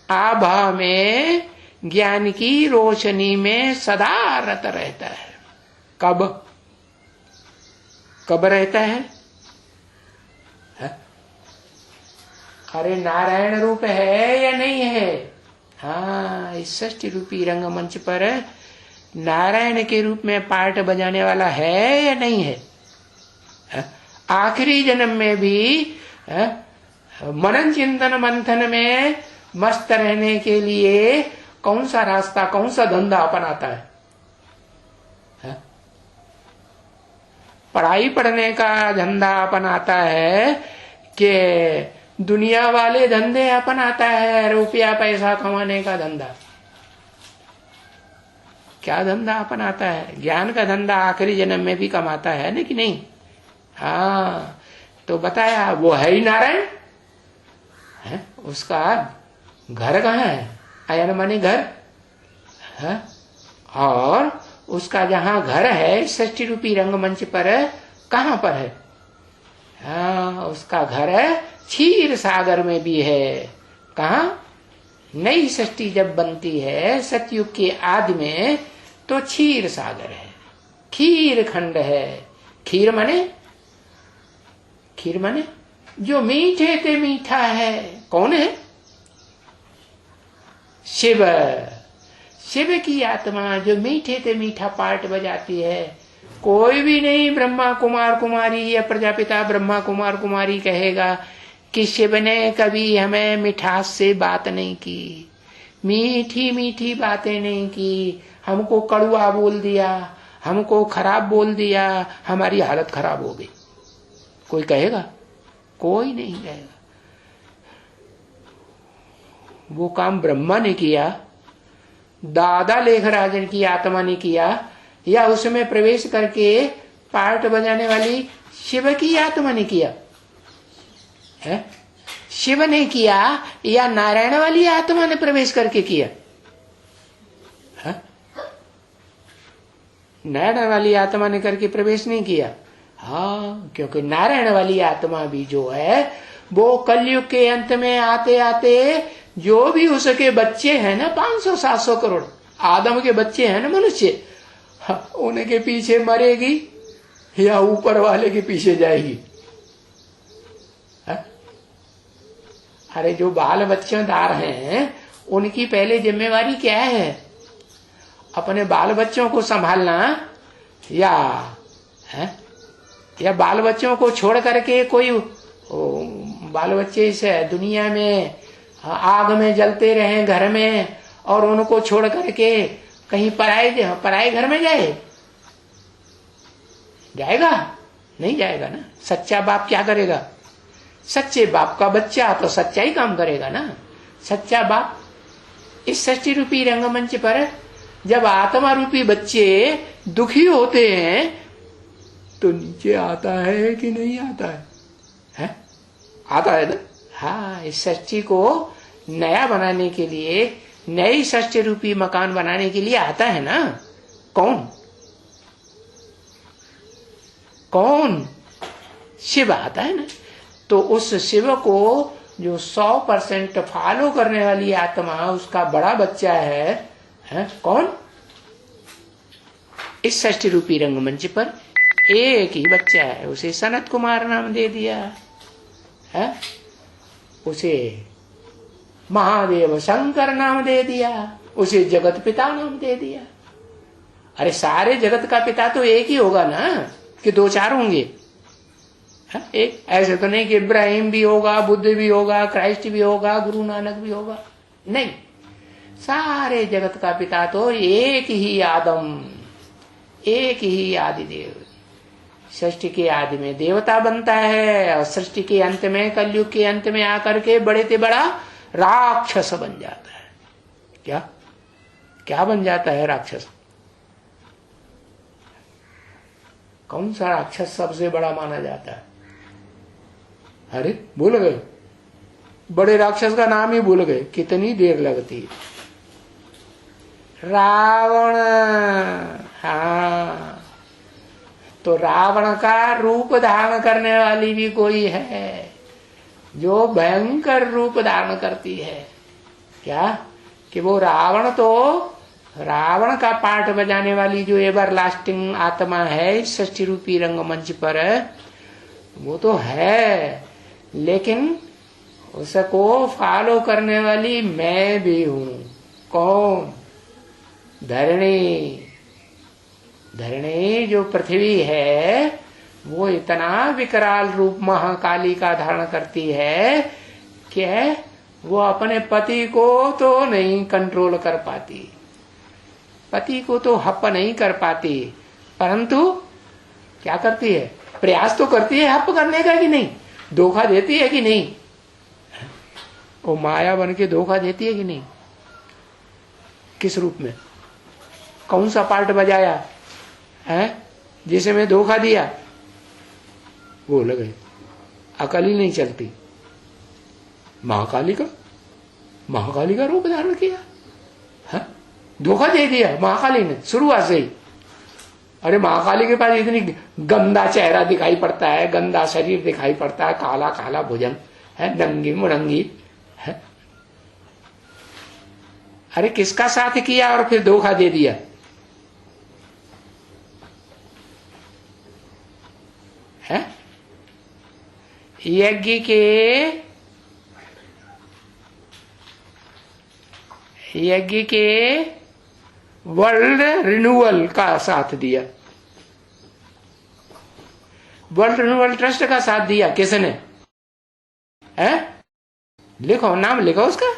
आभा में, ज्ञान की रोशनी में सदा रत रहता है। कब रहता है? अरे नारायण रूप है या नहीं है? हाँ, इस सृष्टि रूपी रंगमंच पर नारायण के रूप में पार्ट बजाने वाला है या नहीं है? आखिरी जन्म में भी मनन चिंतन मंथन में मस्त रहने के लिए कौन सा रास्ता, कौन सा धंधा अपनाता है? पढ़ाई पढ़ने का धंधा अपनाता है कि दुनिया वाले धंधे अपनाता है? रुपया पैसा कमाने का धंधा, क्या धंधा अपनाता है? ज्ञान का धंधा आखिरी जन्म में भी कमाता है ना कि नहीं? हाँ, तो बताया वो है ही नारायण है। उसका घर कहाँ है? अयन माने घर है, और उसका जहां घर है षष्ठी रूपी रंगमंच पर, कहां पर है? हाँ, उसका घर है क्षीर सागर में भी है। कहा? नई षष्ठी जब बनती है सतयुग के आदि में तो क्षीर सागर है, खीर खंड है। खीर माने जो मीठे ते मीठा है। कौन है? शिव। शिव की आत्मा जो मीठे ते मीठा पार्ट बजाती है। कोई भी नहीं ब्रह्मा कुमार कुमारी या प्रजापिता ब्रह्मा कुमार कुमारी कहेगा कि शिव ने कभी हमें मिठास से बात नहीं की, मीठी मीठी बातें नहीं की, हमको कड़वा बोल दिया, हमको खराब बोल दिया, हमारी हालत खराब हो गई। कोई कहेगा? कोई नहीं कहेगा। वो काम ब्रह्मा ने किया, दादा लेखराजन की आत्मा ने किया, या उसमें प्रवेश करके पार्ट बजाने वाली शिव की आत्मा ने किया है? शिव ने किया या नारायण वाली आत्मा ने प्रवेश करके किया है? नारायण वाली आत्मा ने करके प्रवेश नहीं किया। हाँ, क्योंकि नारायण वाली आत्मा भी जो है वो कलयुग के अंत में आते आते जो भी उसके बच्चे हैं ना, 500-700 करोड़ आदम के बच्चे हैं ना मनुष्य, उनके पीछे मरेगी या ऊपर वाले के पीछे जाएगी? अरे जो बाल बच्चेदार हैं उनकी पहले जिम्मेवारी क्या है? अपने बाल बच्चों को संभालना या बाल बच्चों को छोड़ करके कोई बाल बच्चे इस दुनिया में आग में जलते रहे घर में और उनको छोड़ करके कहीं पराए घर में जाएगा? नहीं जाएगा ना। सच्चा बाप क्या करेगा? सच्चे बाप का बच्चा तो सच्चा ही काम करेगा ना। सच्चा बाप इस षष्ठी रूपी रंगमंच पर जब आत्मा रूपी बच्चे दुखी होते हैं तो नीचे आता है कि नहीं आता है? आता है ना। हाँ, इस षष्ठी को नया बनाने के लिए, नई षष्ठी रूपी मकान बनाने के लिए आता है ना। कौन? शिव आता है ना। तो उस शिव को जो 100% फॉलो करने वाली आत्मा, उसका बड़ा बच्चा है कौन? इस षष्ठी रूपी रंगमंच पर एक ही बच्चा है, उसे सनत कुमार नाम दे दिया है, उसे महादेव शंकर नाम दे दिया, उसे जगत पिता नाम दे दिया। अरे सारे जगत का पिता तो एक ही होगा ना, कि 2-4 होंगे? एक ऐसे तो नहीं कि इब्राहिम भी होगा, बुद्ध भी होगा, क्राइस्ट भी होगा, गुरु नानक भी होगा। नहीं, सारे जगत का पिता तो एक ही आदम, एक ही आदिदेव। सृष्टि के आदि में देवता बनता है और सृष्टि के अंत में, कलयुग के अंत में आकर के बड़े से बड़ा राक्षस बन जाता है। क्या बन जाता है राक्षस? कौन सा राक्षस सबसे बड़ा माना जाता है? अरे भूल गए, बड़े राक्षस का नाम ही भूल गए, कितनी देर लगती है। रावण। हाँ, तो रावण का रूप धारण करने वाली भी कोई है जो भयंकर रूप धारण करती है। क्या? कि वो रावण का पार्ट बजाने वाली जो एवर लास्टिंग आत्मा है षष्ठी रूपी रंगमंच पर, वो तो है, लेकिन उसको फॉलो करने वाली मैं भी हूं। कौन? धरणी जो पृथ्वी है वो इतना विकराल रूप महाकाली का धारण करती है कि वो अपने पति को तो नहीं कंट्रोल कर पाती, पति को तो हप नहीं कर पाती, परंतु क्या करती है? प्रयास तो करती है हप करने का कि नहीं? धोखा देती है कि नहीं? वो माया बन के धोखा देती है कि नहीं? किस रूप में? कौन सा पार्ट बजाया है जिसे मैं धोखा दिया? वो लगे अकल ही नहीं चलती। महाकाली का रूप धारण किया है, धोखा दे दिया महाकाली ने शुरुआत से ही। अरे महाकाली के पास इतनी गंदा चेहरा दिखाई पड़ता है, गंदा शरीर दिखाई पड़ता है, काला काला भुजंग है, नंगी मुनंगी है। अरे किसका साथ किया और फिर धोखा दे दिया? है यज्ञ के वर्ल्ड रिन्यूअल का साथ दिया, वर्ल्ड रिन्यूअल ट्रस्ट का साथ दिया किसने? है लिखो, नाम लिखो उसका।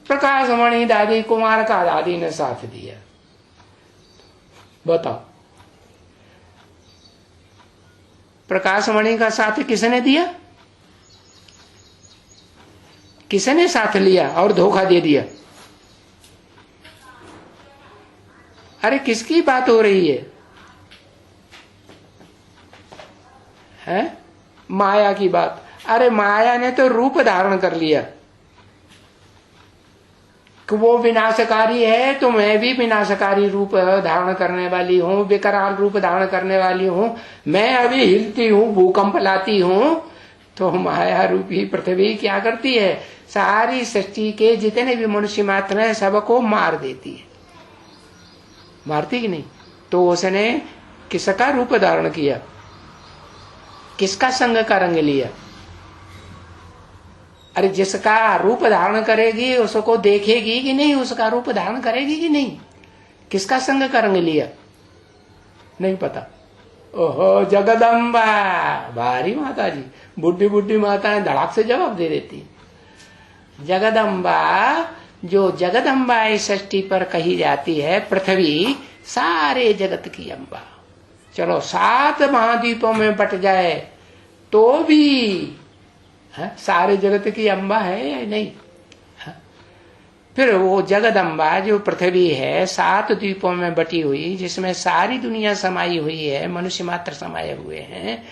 प्रकाशमणि दादी कुमार का दादी ने साथ दिया। बताओ प्रकाशमणि का साथ किसने दिया? किसने साथ लिया और धोखा दे दिया? अरे किसकी बात हो रही है? माया की बात। अरे माया ने तो रूप धारण कर लिया कि वो विनाशकारी है तो मैं भी विनाशकारी रूप धारण करने वाली हूं, विकराल रूप धारण करने वाली हूं। मैं अभी हिलती हूं, भूकंप लाती हूं, तो माया रूपी पृथ्वी क्या करती है? सारी सृष्टि के जितने भी मनुष्य मात्र हैं सबको मार देती है। मारती कि नहीं? तो उसने किसका रूप धारण किया? किसका संग का रंग लिया? अरे जिसका रूप धारण करेगी उसको देखेगी कि नहीं? उसका रूप धारण करेगी कि नहीं? किसका संग का रंग लिया? नहीं पता। ओहो जगदम्बा, भारी माता जी, बुढ़ी बुढ़ी माताएं धड़ाक से जवाब दे देती। जगदम्बा, जो जगदम्बा इस सृष्टि पर कही जाती है, पृथ्वी सारे जगत की अम्बा। चलो 7 महाद्वीपों में बट जाए तो भी सारे जगत की अम्बा है या नहीं? फिर वो जगदम्बा जो पृथ्वी है 7 द्वीपों में बटी हुई, जिसमें सारी दुनिया समाई हुई है, मनुष्य मात्र समाये हुए हैं,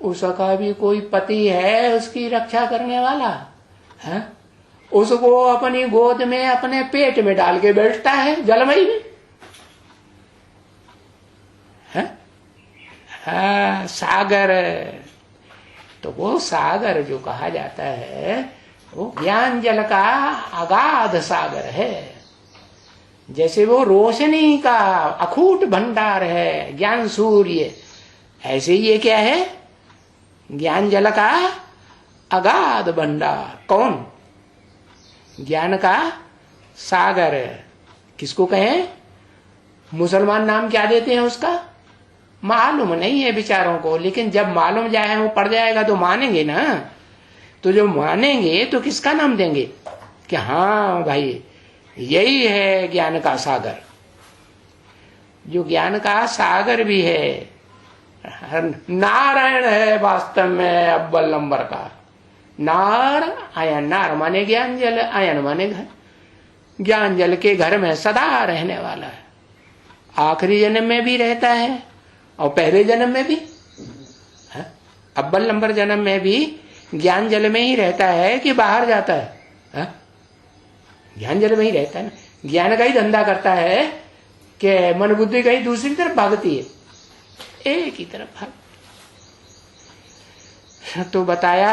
उसका भी कोई पति है उसकी रक्षा करने वाला है? उसको अपनी गोद में अपने पेट में डाल के बैठता है जलमई में है? सागर। तो वो सागर जो कहा जाता है वो ज्ञान जल का अगाध सागर है। जैसे वो रोशनी का अखूट भंडार है, ज्ञान सूर्य, ऐसे ये क्या है? ज्ञान जल का अगाध भंडार। कौन? ज्ञान का सागर। किसको कहें? मुसलमान नाम क्या देते हैं उसका? मालूम नहीं है बेचारों को, लेकिन जब मालूम जाए वो पड़ जाएगा तो मानेंगे ना। तो जो मानेंगे तो किसका नाम देंगे कि हाँ भाई यही है ज्ञान का सागर। जो ज्ञान का सागर भी है, नारायण है वास्तव में अव्वल नंबर का। नार आयन, नार माने ज्ञान जल, आयन माने घर। ज्ञान जल के घर में सदा रहने वाला है। आखिरी जन्म में भी रहता है और पहले जन्म में भी, अव्वल नंबर जन्म में भी ज्ञान जल में ही रहता है कि बाहर जाता है? ज्ञान जल में ही रहता है ना। ज्ञान का ही धंधा करता है कि मन बुद्धि कहीं दूसरी तरफ भागती है, एक ही तरफ भाग। तो बताया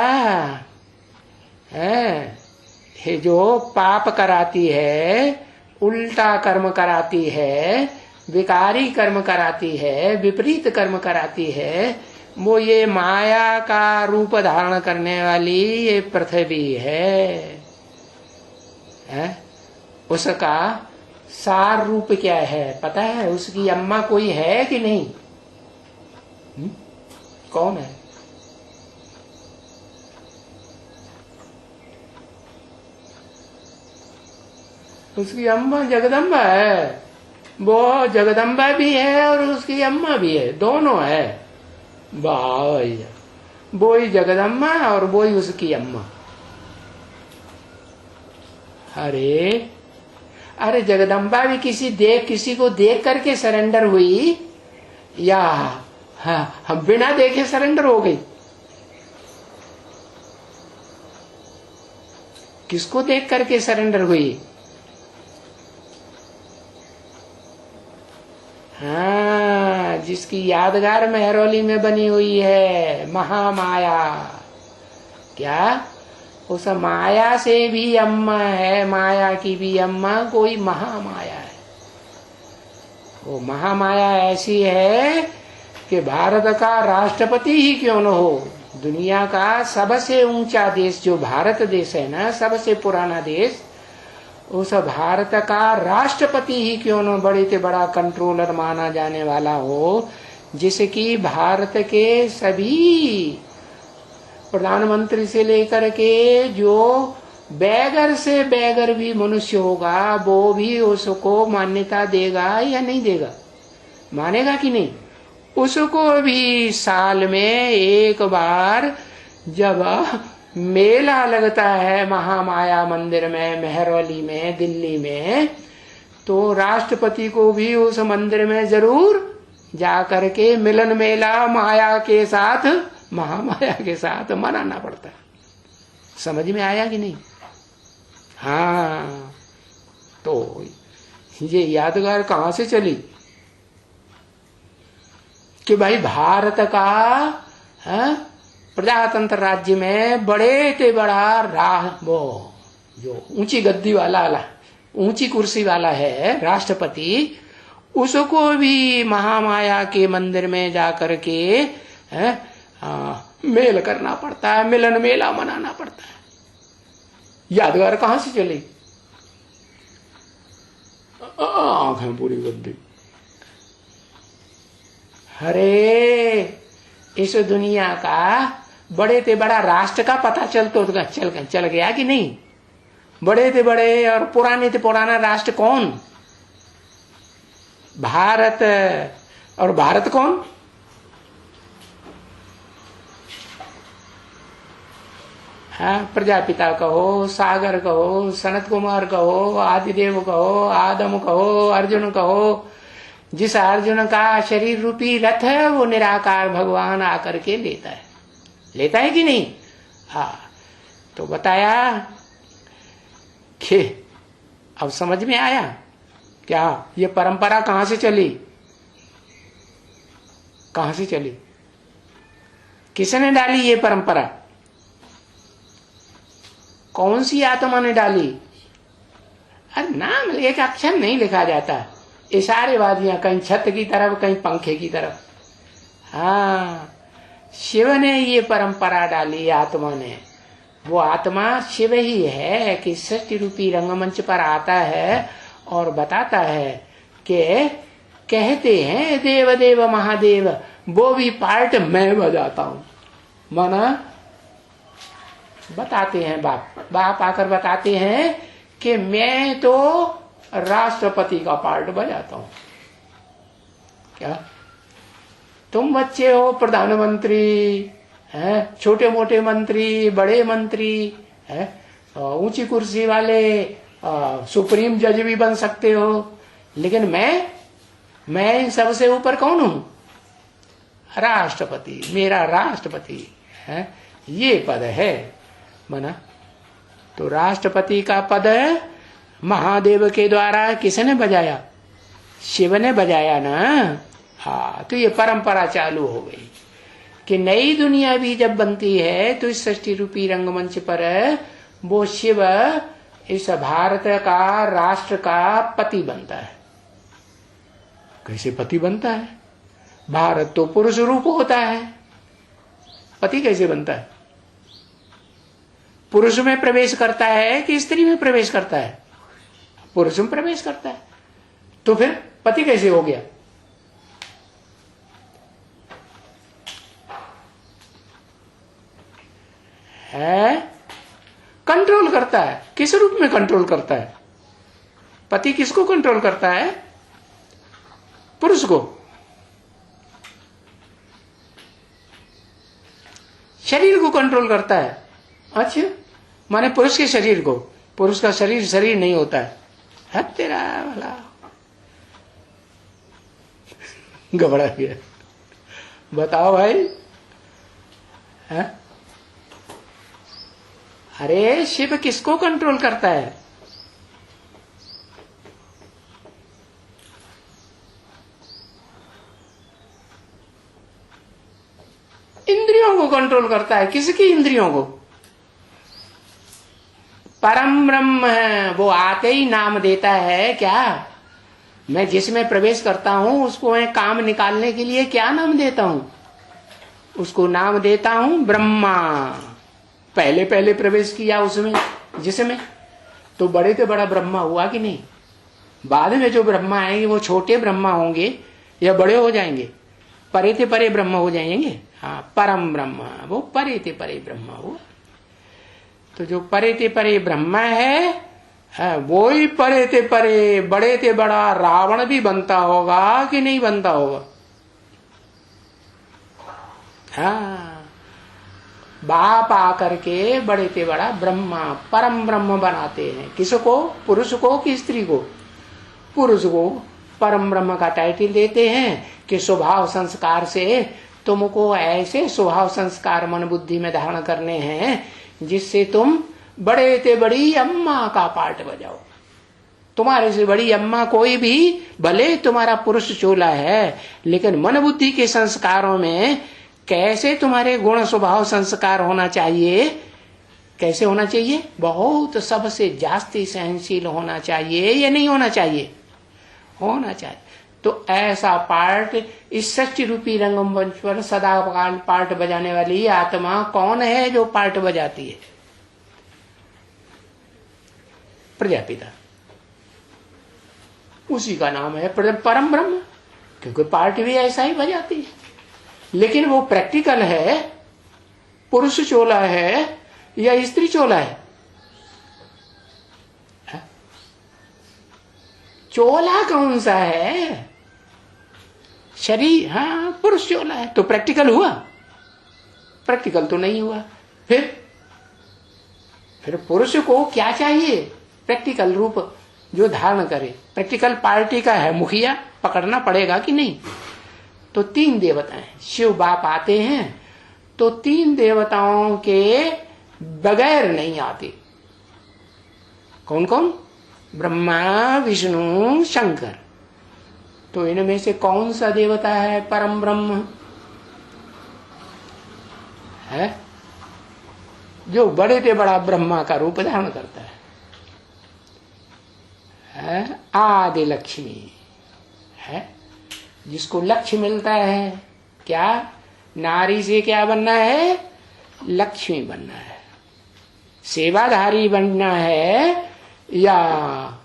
है जो पाप कराती है, उल्टा कर्म कराती है, विकारी कर्म कराती है, विपरीत कर्म कराती है, वो ये माया का रूप धारण करने वाली ये पृथ्वी है। उसका सार रूप क्या है पता है? उसकी अम्मा कोई है कि नहीं? कौन है? उसकी अम्मा जगदम्बा है। वो जगदम्बा भी है और उसकी अम्मा भी है, दोनों है। भैया वो ही जगदम्बा और वो ही उसकी अम्मा। अरे जगदम्बा भी किसी को देख करके सरेंडर हुई या हम बिना देखे सरेंडर हो गई? किसको देख करके सरेंडर हुई? हाँ, जिसकी यादगार मेहरौली में बनी हुई है, महामाया। क्या? उस माया से भी अम्मा है, माया की भी अम्मा कोई महामाया है। वो महामाया ऐसी है कि भारत का राष्ट्रपति ही क्यों न हो, दुनिया का सबसे ऊंचा देश जो भारत देश है ना, सबसे पुराना देश, उस भारत का राष्ट्रपति ही क्यों न बड़े से बड़ा कंट्रोलर माना जाने वाला हो, जिसकी भारत के सभी प्रधानमंत्री से लेकर के जो बैगर से बैगर भी मनुष्य होगा वो भी उसको मान्यता देगा या नहीं देगा? मानेगा कि नहीं? उसको भी साल में एक बार जब मेला लगता है महामाया मंदिर में, मेहरौली में, दिल्ली में, तो राष्ट्रपति को भी उस मंदिर में जरूर जा करके मिलन मेला माया के साथ, महामाया के साथ मनाना पड़ता है। समझ में आया कि नहीं? हाँ, तो ये यादगार कहां से चली कि भाई भारत का प्रजातंत्र राज्य में बड़े से बड़ा वो जो ऊंची गद्दी वाला, ऊंची कुर्सी वाला है राष्ट्रपति, उसको भी महामाया के मंदिर में जाकर के मेल करना पड़ता है, मिलन मेला मनाना पड़ता है। यादगार कहां से चली? आंखें पूरी गद्दी। अरे इस दुनिया का बड़े से बड़ा राष्ट्र का पता चल गया कि नहीं? बड़े से बड़े और पुराने से पुराना राष्ट्र कौन? भारत। और भारत कौन? हाँ, प्रजापिता कहो, सागर कहो, सनत कुमार कहो, आदिदेव कहो, आदम कहो, अर्जुन कहो, जिस अर्जुन का शरीर रूपी रथ है वो निराकार भगवान आकर के लेता है कि नहीं? हाँ, तो बताया कि अब समझ में आया क्या ये परंपरा कहां से चली? कहां से चली? किसने डाली ये परंपरा? कौन सी आत्मा ने डाली? अरे नाम एक अक्षर नहीं लिखा जाता, इशारेबाजियां, कहीं छत की तरफ, कहीं पंखे की तरफ। हाँ, शिव ने ये परंपरा डाली, आत्मा ने। वो आत्मा शिव ही है कि सृष्टि रूपी रंगमंच पर आता है और बताता है कि कहते हैं देव देव महादेव, वो भी पार्ट मैं बजाता हूं। माना बताते हैं बाप आकर बताते हैं कि मैं तो राष्ट्रपति का पार्ट बजाता हूं। क्या तुम बच्चे हो प्रधानमंत्री हैं, छोटे मोटे मंत्री, बड़े मंत्री हैं, ऊंची कुर्सी वाले, सुप्रीम जज भी बन सकते हो, लेकिन मैं इन सबसे ऊपर कौन हूं? राष्ट्रपति। मेरा राष्ट्रपति है, ये पद है मना। तो राष्ट्रपति का पद महादेव के द्वारा किसने बजाया? शिव ने बजाया ना। हाँ, तो ये परंपरा चालू हो गई कि नई दुनिया भी जब बनती है तो इस सृष्टि रूपी रंगमंच पर वो शिव इस भारत का, राष्ट्र का पति बनता है। कैसे पति बनता है? भारत तो पुरुष रूप होता है, पति कैसे बनता है? पुरुष में प्रवेश करता है कि स्त्री में प्रवेश करता है? पुरुष में प्रवेश करता है, तो फिर पति कैसे हो गया? है कंट्रोल करता है। किस रूप में कंट्रोल करता है? पति किसको कंट्रोल करता है? पुरुष को। शरीर को कंट्रोल करता है। अच्छा, माने पुरुष के शरीर को। पुरुष का शरीर नहीं होता है तेरा वाला घबरा गया। बताओ भाई, है? अरे शिव किसको कंट्रोल करता है? इंद्रियों को कंट्रोल करता है। किसकी इंद्रियों को? परम ब्रह्म है, वो आते ही नाम देता है। क्या मैं जिसमें प्रवेश करता हूं उसको मैं काम निकालने के लिए क्या नाम देता हूं? उसको नाम देता हूं ब्रह्मा। पहले पहले प्रवेश किया उसमें जिसमें, तो बड़े से बड़ा ब्रह्मा हुआ कि नहीं? बाद में जो ब्रह्मा आएंगे वो छोटे ब्रह्मा होंगे या बड़े हो जाएंगे? परे ते परे ब्रह्मा हो जाएंगे। हाँ, परम ब्रह्मा, वो परे ते परे ब्रह्मा हुआ। तो जो परे ते परे ब्रह्मा है वो ही परे ते परे बड़े ते बड़ा रावण भी बनता होगा कि नहीं बनता होगा? हाँ, बाप आकर के बड़े ते बड़ा ब्रह्मा परम ब्रह्म बनाते हैं। किसको? पुरुष को कि स्त्री को? पुरुष को परम ब्रह्म का टाइटल देते हैं कि स्वभाव संस्कार से तुमको ऐसे स्वभाव संस्कार मन बुद्धि में धारण करने हैं जिससे तुम बड़े ते बड़ी अम्मा का पाठ बजाओ। तुम्हारे से बड़ी अम्मा कोई भी, भले तुम्हारा पुरुष चोला है, लेकिन मन बुद्धि के संस्कारों में कैसे तुम्हारे गुण स्वभाव संस्कार होना चाहिए? कैसे होना चाहिए? बहुत सबसे जास्ती सहनशील होना चाहिए या नहीं होना चाहिए? होना चाहिए। तो ऐसा पार्ट इस सच्ची रूपी रंगमंच पर सदा काल पार्ट बजाने वाली आत्मा कौन है जो पार्ट बजाती है? प्रजापिता। उसी का नाम है परम ब्रह्म, क्योंकि पार्ट भी ऐसा ही बजाती है। लेकिन वो प्रैक्टिकल है, पुरुष चोला है या स्त्री चोला है? चोला कौन सा है? शरीर। हाँ, पुरुष चोला है। तो प्रैक्टिकल हुआ? प्रैक्टिकल तो नहीं हुआ। फिर पुरुष को क्या चाहिए? प्रैक्टिकल रूप जो धारण करे। प्रैक्टिकल पार्टी का है मुखिया, पकड़ना पड़ेगा कि नहीं? तो 3 देवता हैं, शिव बाप आते हैं तो 3 देवताओं के बगैर नहीं आते। कौन कौन? ब्रह्मा विष्णु शंकर। तो इनमें से कौन सा देवता है परम ब्रह्म है? जो बड़े से बड़ा ब्रह्मा का रूप धारण करता है? आदि लक्ष्मी है, जिसको लक्ष्य मिलता है। क्या? नारी से क्या बनना है? लक्ष्मी बनना है। सेवाधारी बनना है या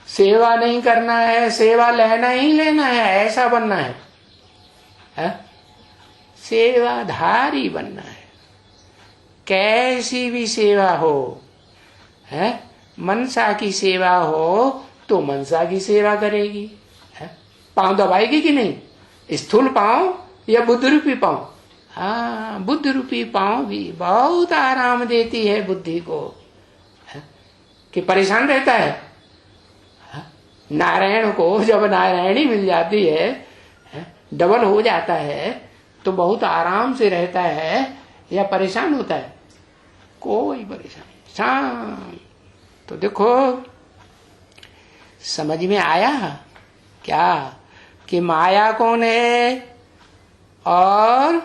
सेवा नहीं करना है, सेवा लेना ही लेना है, ऐसा बनना है? सेवाधारी बनना है। कैसी भी सेवा हो, है? मनसा की सेवा हो तो मनसा की सेवा करेगी। पांव दबाएगी कि नहीं? स्थूल पांव या बुद्ध रूपी पांव? हाँ, बुद्ध रूपी पांव भी बहुत आराम देती है बुद्धि को, कि परेशान रहता है। नारायण को जब नारायणी मिल जाती है, डबल हो जाता है, तो बहुत आराम से रहता है या परेशान होता है? कोई परेशान नहीं, शांत। तो देखो, समझ में आया क्या कि माया कौन है और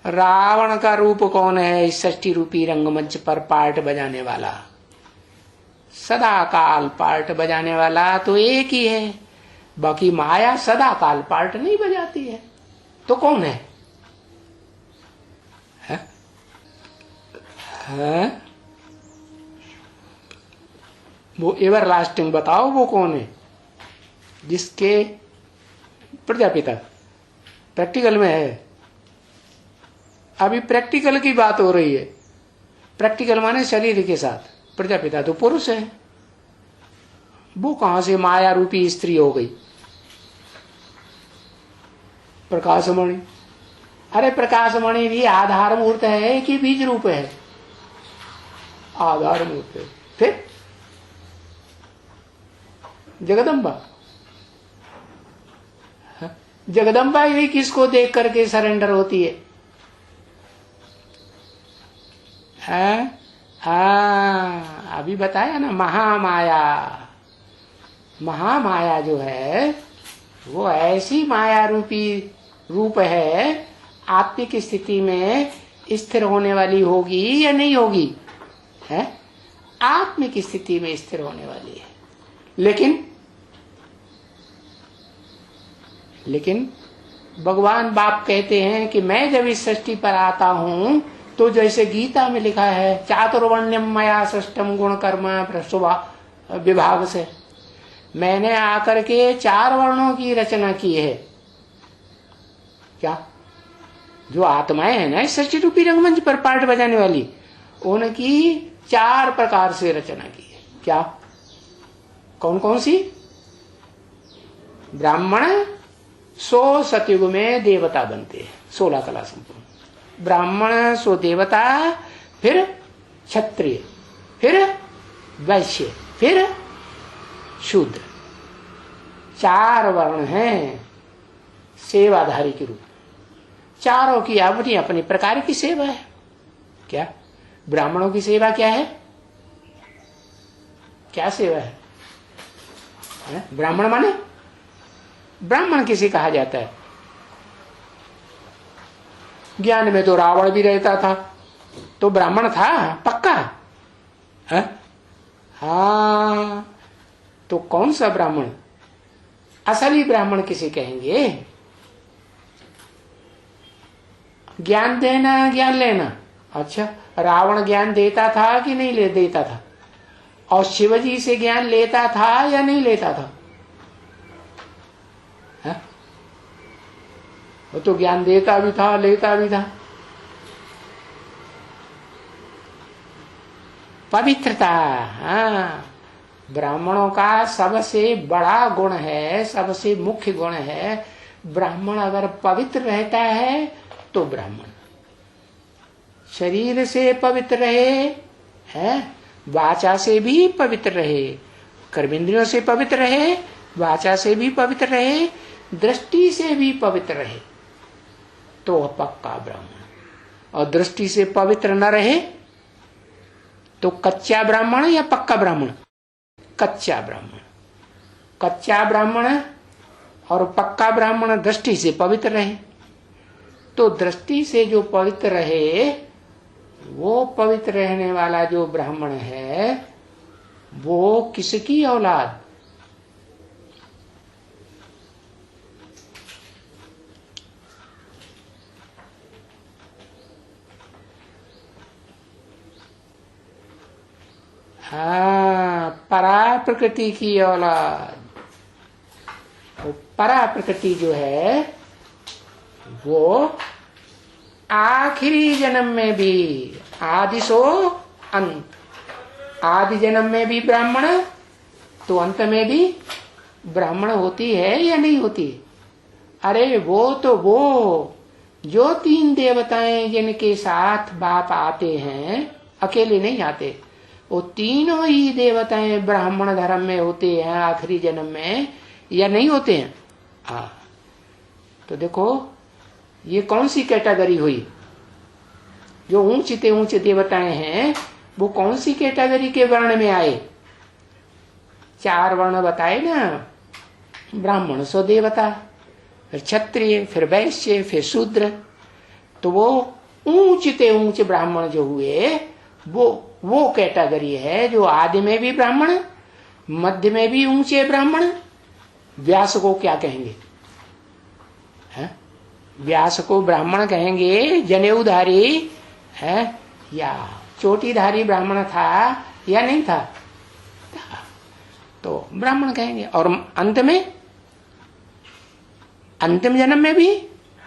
रावण का रूप कौन है? इस षष्ठी रूपी रंगमंच पर पार्ट बजाने वाला, सदा काल पार्ट बजाने वाला तो एक ही है। बाकी माया सदा काल पार्ट नहीं बजाती है। तो कौन है? वो एवर लास्टिंग बताओ, वो कौन है? जिसके प्रजापिता प्रैक्टिकल में है। अभी प्रैक्टिकल की बात हो रही है। प्रैक्टिकल माने शरीर के साथ। प्रजापिता तो पुरुष है, वो कहां से माया रूपी स्त्री हो गई? प्रकाशमणि। अरे प्रकाशमणि भी आधार मूर्त है कि बीज रूप है? आधार मूर्त है। फिर जगदम्बा। जगदम्बा भी किसको देख करके सरेंडर होती है? अभी बताया ना, महामाया। महामाया जो है वो ऐसी माया रूपी रूप है, आत्मिक स्थिति में स्थिर होने वाली होगी या नहीं होगी? है, आत्मिक स्थिति में स्थिर होने वाली है। लेकिन भगवान बाप कहते हैं कि मैं जब इस सृष्टि पर आता हूं तो जैसे गीता में लिखा है, चातुर्वर्ण्यम मया सृष्टम गुण कर्म प्रसुभा विभाग से, मैंने आकर के 4 वर्णों की रचना की है। क्या? जो आत्माएं हैं ना इस सृष्टि रूपी रंगमंच पर पार्ट बजाने वाली, उनकी 4 प्रकार से रचना की है। क्या? कौन कौन सी? ब्राह्मण 100 सतयुग में देवता बनते हैं, 16 कला संपूर्ण। ब्राह्मण 100 देवता, फिर क्षत्रिय, फिर वैश्य, फिर शूद्र। 4 वर्ण हैं सेवाधारी के रूप में। चारों की अपनी अपनी प्रकार की सेवा है। क्या? ब्राह्मणों की सेवा क्या है? क्या सेवा है? ब्राह्मण माने ब्राह्मण किसे कहा जाता है? ज्ञान में तो रावण भी रहता था, तो ब्राह्मण था पक्का है? हाँ, तो कौन सा ब्राह्मण? असली ब्राह्मण किसे कहेंगे? ज्ञान देना, ज्ञान लेना। अच्छा, रावण ज्ञान देता था कि नहीं देता था? और शिवजी से ज्ञान लेता था या नहीं लेता था? है? वो तो ज्ञान देता भी था, लेता भी था। पवित्रता, हाँ, ब्राह्मणों का सबसे बड़ा गुण है, सबसे मुख्य गुण है। ब्राह्मण अगर पवित्र रहता है तो ब्राह्मण शरीर से पवित्र रहे, है, वाचा से भी पवित्र रहे, कर्मेंद्रियों से पवित्र रहे, वाचा से भी पवित्र रहे, दृष्टि से भी पवित्र रहे, तो पक्का ब्राह्मण। और दृष्टि से पवित्र न रहे तो कच्चा ब्राह्मण या पक्का ब्राह्मण? कच्चा ब्राह्मण। कच्चा ब्राह्मण और पक्का ब्राह्मण दृष्टि से पवित्र रहे, तो दृष्टि से जो पवित्र रहे, वो पवित्र रहने वाला जो ब्राह्मण है वो किसकी औलाद? हाँ, परा प्रकृति की औलाद। वो परा प्रकृति जो है वो आखिरी जन्म में भी, आदि सो अंत, आदि जन्म में भी ब्राह्मण, तो अंत में भी ब्राह्मण होती है या नहीं होती? अरे वो तो वो जो 3 देवताएं जिनके साथ बाप आते हैं, अकेले नहीं आते, वो तीनों ही देवताएं ब्राह्मण धर्म में होते हैं आखिरी जन्म में या नहीं होते हैं? हाँ, तो देखो ये कौन सी कैटेगरी हुई? जो ऊंचे ऊंचे देवताएं हैं वो कौन सी कैटेगरी के वर्ण में आए? 4 वर्ण बताए ना, ब्राह्मण 100 देवता, फिर क्षत्रिय, फिर वैश्य, फिर शूद्र। तो वो ऊंचे ऊंचे ब्राह्मण जो हुए वो कैटेगरी है जो आदि में भी ब्राह्मण, मध्य में भी ऊंचे ब्राह्मण। व्यास को क्या कहेंगे? है? व्यास को ब्राह्मण कहेंगे, जनेऊधारी है या चोटीधारी ब्राह्मण था या नहीं था? तो ब्राह्मण कहेंगे। और अंत में, अंतिम जन्म में भी,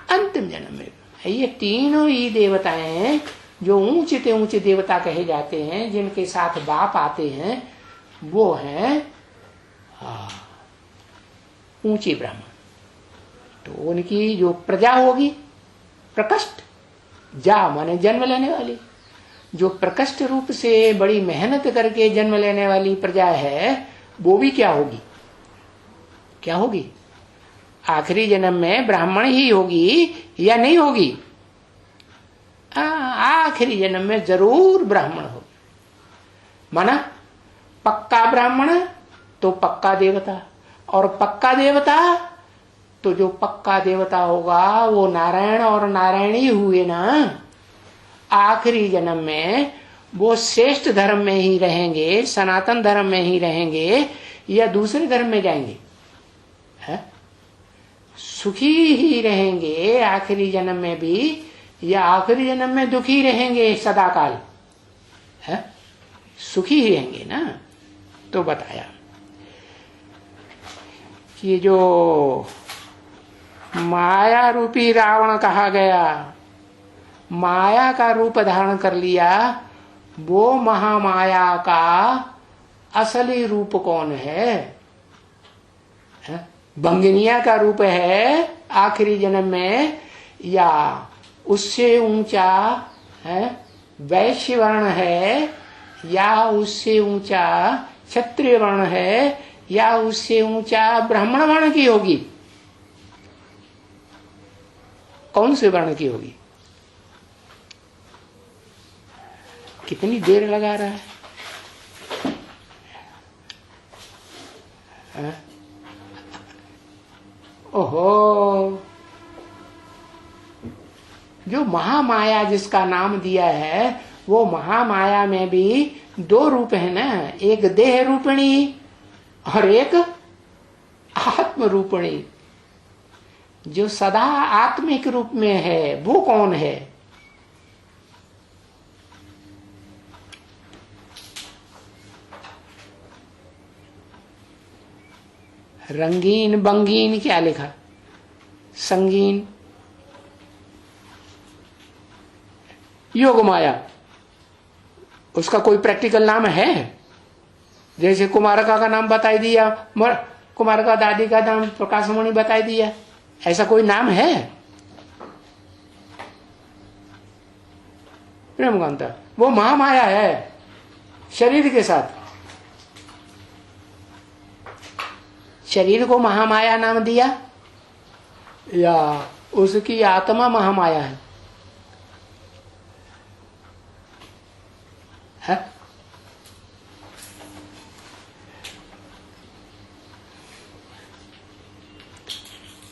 अंतिम जन्म में भी ये तीनों ही देवताएं जो ऊंचे देवता कहे जाते हैं, जिनके साथ बाप आते हैं, वो हैं ऊंचे ब्राह्मण। तो उनकी जो प्रजा होगी, प्रकृष्ट, जा माने जन्म लेने वाली, जो प्रकृष्ट रूप से बड़ी मेहनत करके जन्म लेने वाली प्रजा है, वो भी क्या होगी? क्या होगी? आखिरी जन्म में ब्राह्मण ही होगी या नहीं होगी? आखिरी जन्म में जरूर ब्राह्मण होगी। माना पक्का ब्राह्मण तो पक्का देवता, और पक्का देवता तो जो पक्का देवता होगा वो नारायण और नारायणी हुए ना। आखिरी जन्म में वो श्रेष्ठ धर्म में ही रहेंगे, सनातन धर्म में ही रहेंगे, या दूसरे धर्म में जाएंगे? है? सुखी ही रहेंगे आखिरी जन्म में भी, या आखिरी जन्म में दुखी रहेंगे सदाकाल? है? सुखी ही रहेंगे ना। तो बताया कि जो माया रूपी रावण कहा गया, माया का रूप धारण कर लिया, वो महामाया का असली रूप कौन है? भंगिनिया का रूप है आखिरी जन्म में, या उससे ऊंचा है वैश्य वर्ण है, या उससे ऊंचा क्षत्रिय वर्ण है, या उससे ऊंचा ब्राह्मण वर्ण की होगी? कौन से वर्ण की होगी? कितनी देर लगा रहा है? ओहो, जो महामाया जिसका नाम दिया है, वो महामाया में भी दो रूप है ना, एक देह रूपिणी और एक आत्म रूपिणी। जो सदा आत्मिक रूप में है वो कौन है? रंगीन बंगीन क्या लिखा? संगीन, योग माया, उसका कोई प्रैक्टिकल नाम है? जैसे कुमारका का नाम बताई दिया, कुमारका दादी का नाम प्रकाशमणि बताई दिया, ऐसा कोई नाम है? प्रेमकांता, वो महामाया है शरीर के साथ। शरीर को महामाया नाम दिया, या उसकी आत्मा महामाया है?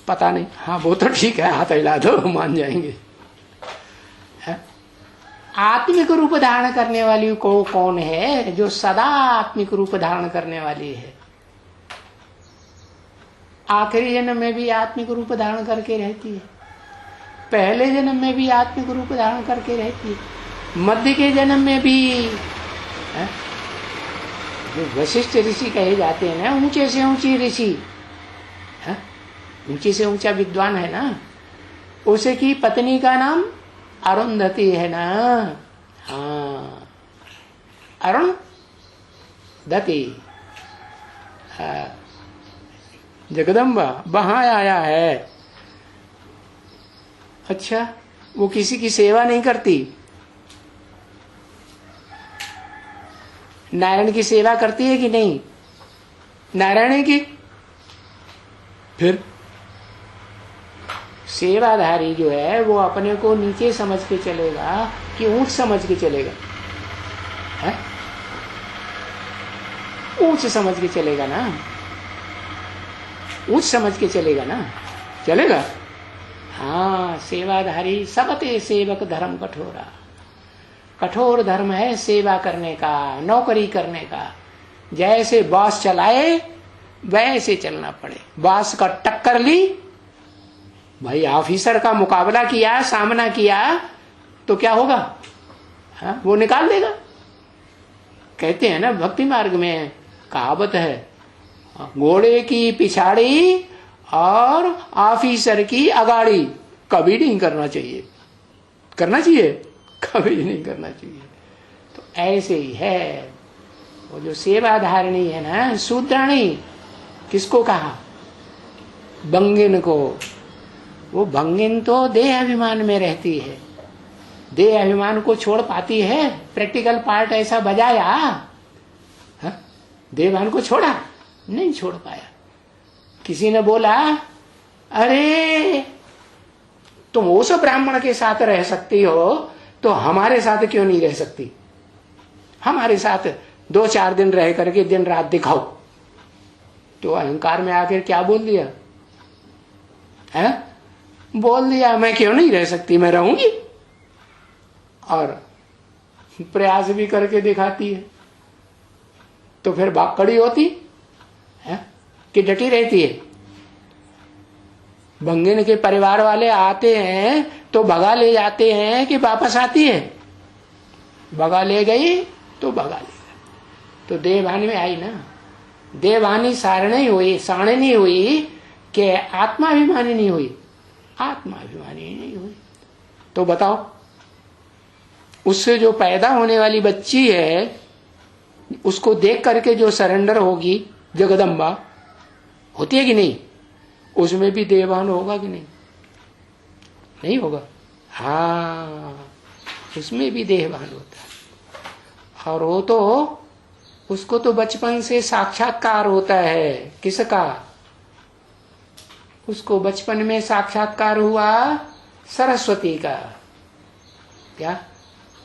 पता नहीं। हाँ वो तो ठीक है, हाथ हिला दो मान जाएंगे। आत्मिक रूप धारण करने वाली को कौन है? जो सदा आत्मिक रूप धारण करने वाली है, आखिरी जन्म में भी आत्मिक रूप धारण करके रहती है, पहले जन्म में भी आत्मिक रूप धारण करके रहती है, मध्य के जन्म में भी। जो वशिष्ठ ऋषि कहे जाते हैं ना, ऊंचे से ऊंची ऋषि, ऊंचे से ऊंचा विद्वान है ना, उसे की पत्नी का नाम अरुंधति है ना। हाँ, अरुंधति, जगदम्बा वहां आया है। अच्छा, वो किसी की सेवा नहीं करती? नारायण की सेवा करती है कि नहीं? नारायण की फिर सेवाधारी जो है वो अपने को नीचे समझ के चलेगा कि ऊंच समझ के चलेगा? है? ऊंच समझ के चलेगा ना, ऊंच समझ के चलेगा ना, चलेगा। हाँ, सेवाधारी सबते सेवक धर्म कठोरा। कठोर धर्म है सेवा करने का, नौकरी करने का। जैसे बॉस चलाए वैसे चलना पड़े। बॉस का टक्कर ली भाई, ऑफिसर का मुकाबला किया, सामना किया, तो क्या होगा? हाँ, वो निकाल देगा। कहते हैं ना भक्ति मार्ग में कहावत है, घोड़े की पिछाड़ी और ऑफिसर की अगाड़ी कभी नहीं करना चाहिए। करना चाहिए? कभी नहीं करना चाहिए। तो ऐसे ही है वो जो सेवाधारिणी है ना, शूद्राणी, किसको कहा? बंगिन को। वो भंगिन तो देह अभिमान में रहती है, देह अभिमान को छोड़ पाती है? प्रैक्टिकल पार्ट ऐसा बजाया, देह अभिमान को छोड़ा? नहीं छोड़ पाया। किसी ने बोला, अरे तुम उस ब्राह्मण के साथ रह सकती हो तो हमारे साथ क्यों नहीं रह सकती? हमारे साथ 2-4 दिन रह करके दिन रात दिखाओ। तो अहंकार में आकर क्या बोल दिया है? बोल दिया मैं क्यों नहीं रह सकती, मैं रहूंगी। और प्रयास भी करके दिखाती है। तो फिर बात कड़ी होती है कि डटी रहती है। भंगिन के परिवार वाले आते हैं तो भगा ले जाते हैं कि वापस आती है? भगा ले गई तो भगा ले गई। तो देवहानि में आई ना, देवहानि सारणी हुई, सारणी हुई कि आत्माभिमानी नहीं हुई, आत्माभिमानी नहीं हुई। तो बताओ, उससे जो पैदा होने वाली बच्ची है उसको देख करके जो सरेंडर होगी, जगदम्बा होती है कि नहीं, उसमें भी देवान होगा कि नहीं? नहीं होगा। हाँ, उसमें भी देहवान होता है। और वो तो उसको तो बचपन से साक्षात्कार होता है। किसका? उसको बचपन में साक्षात्कार हुआ सरस्वती का। क्या?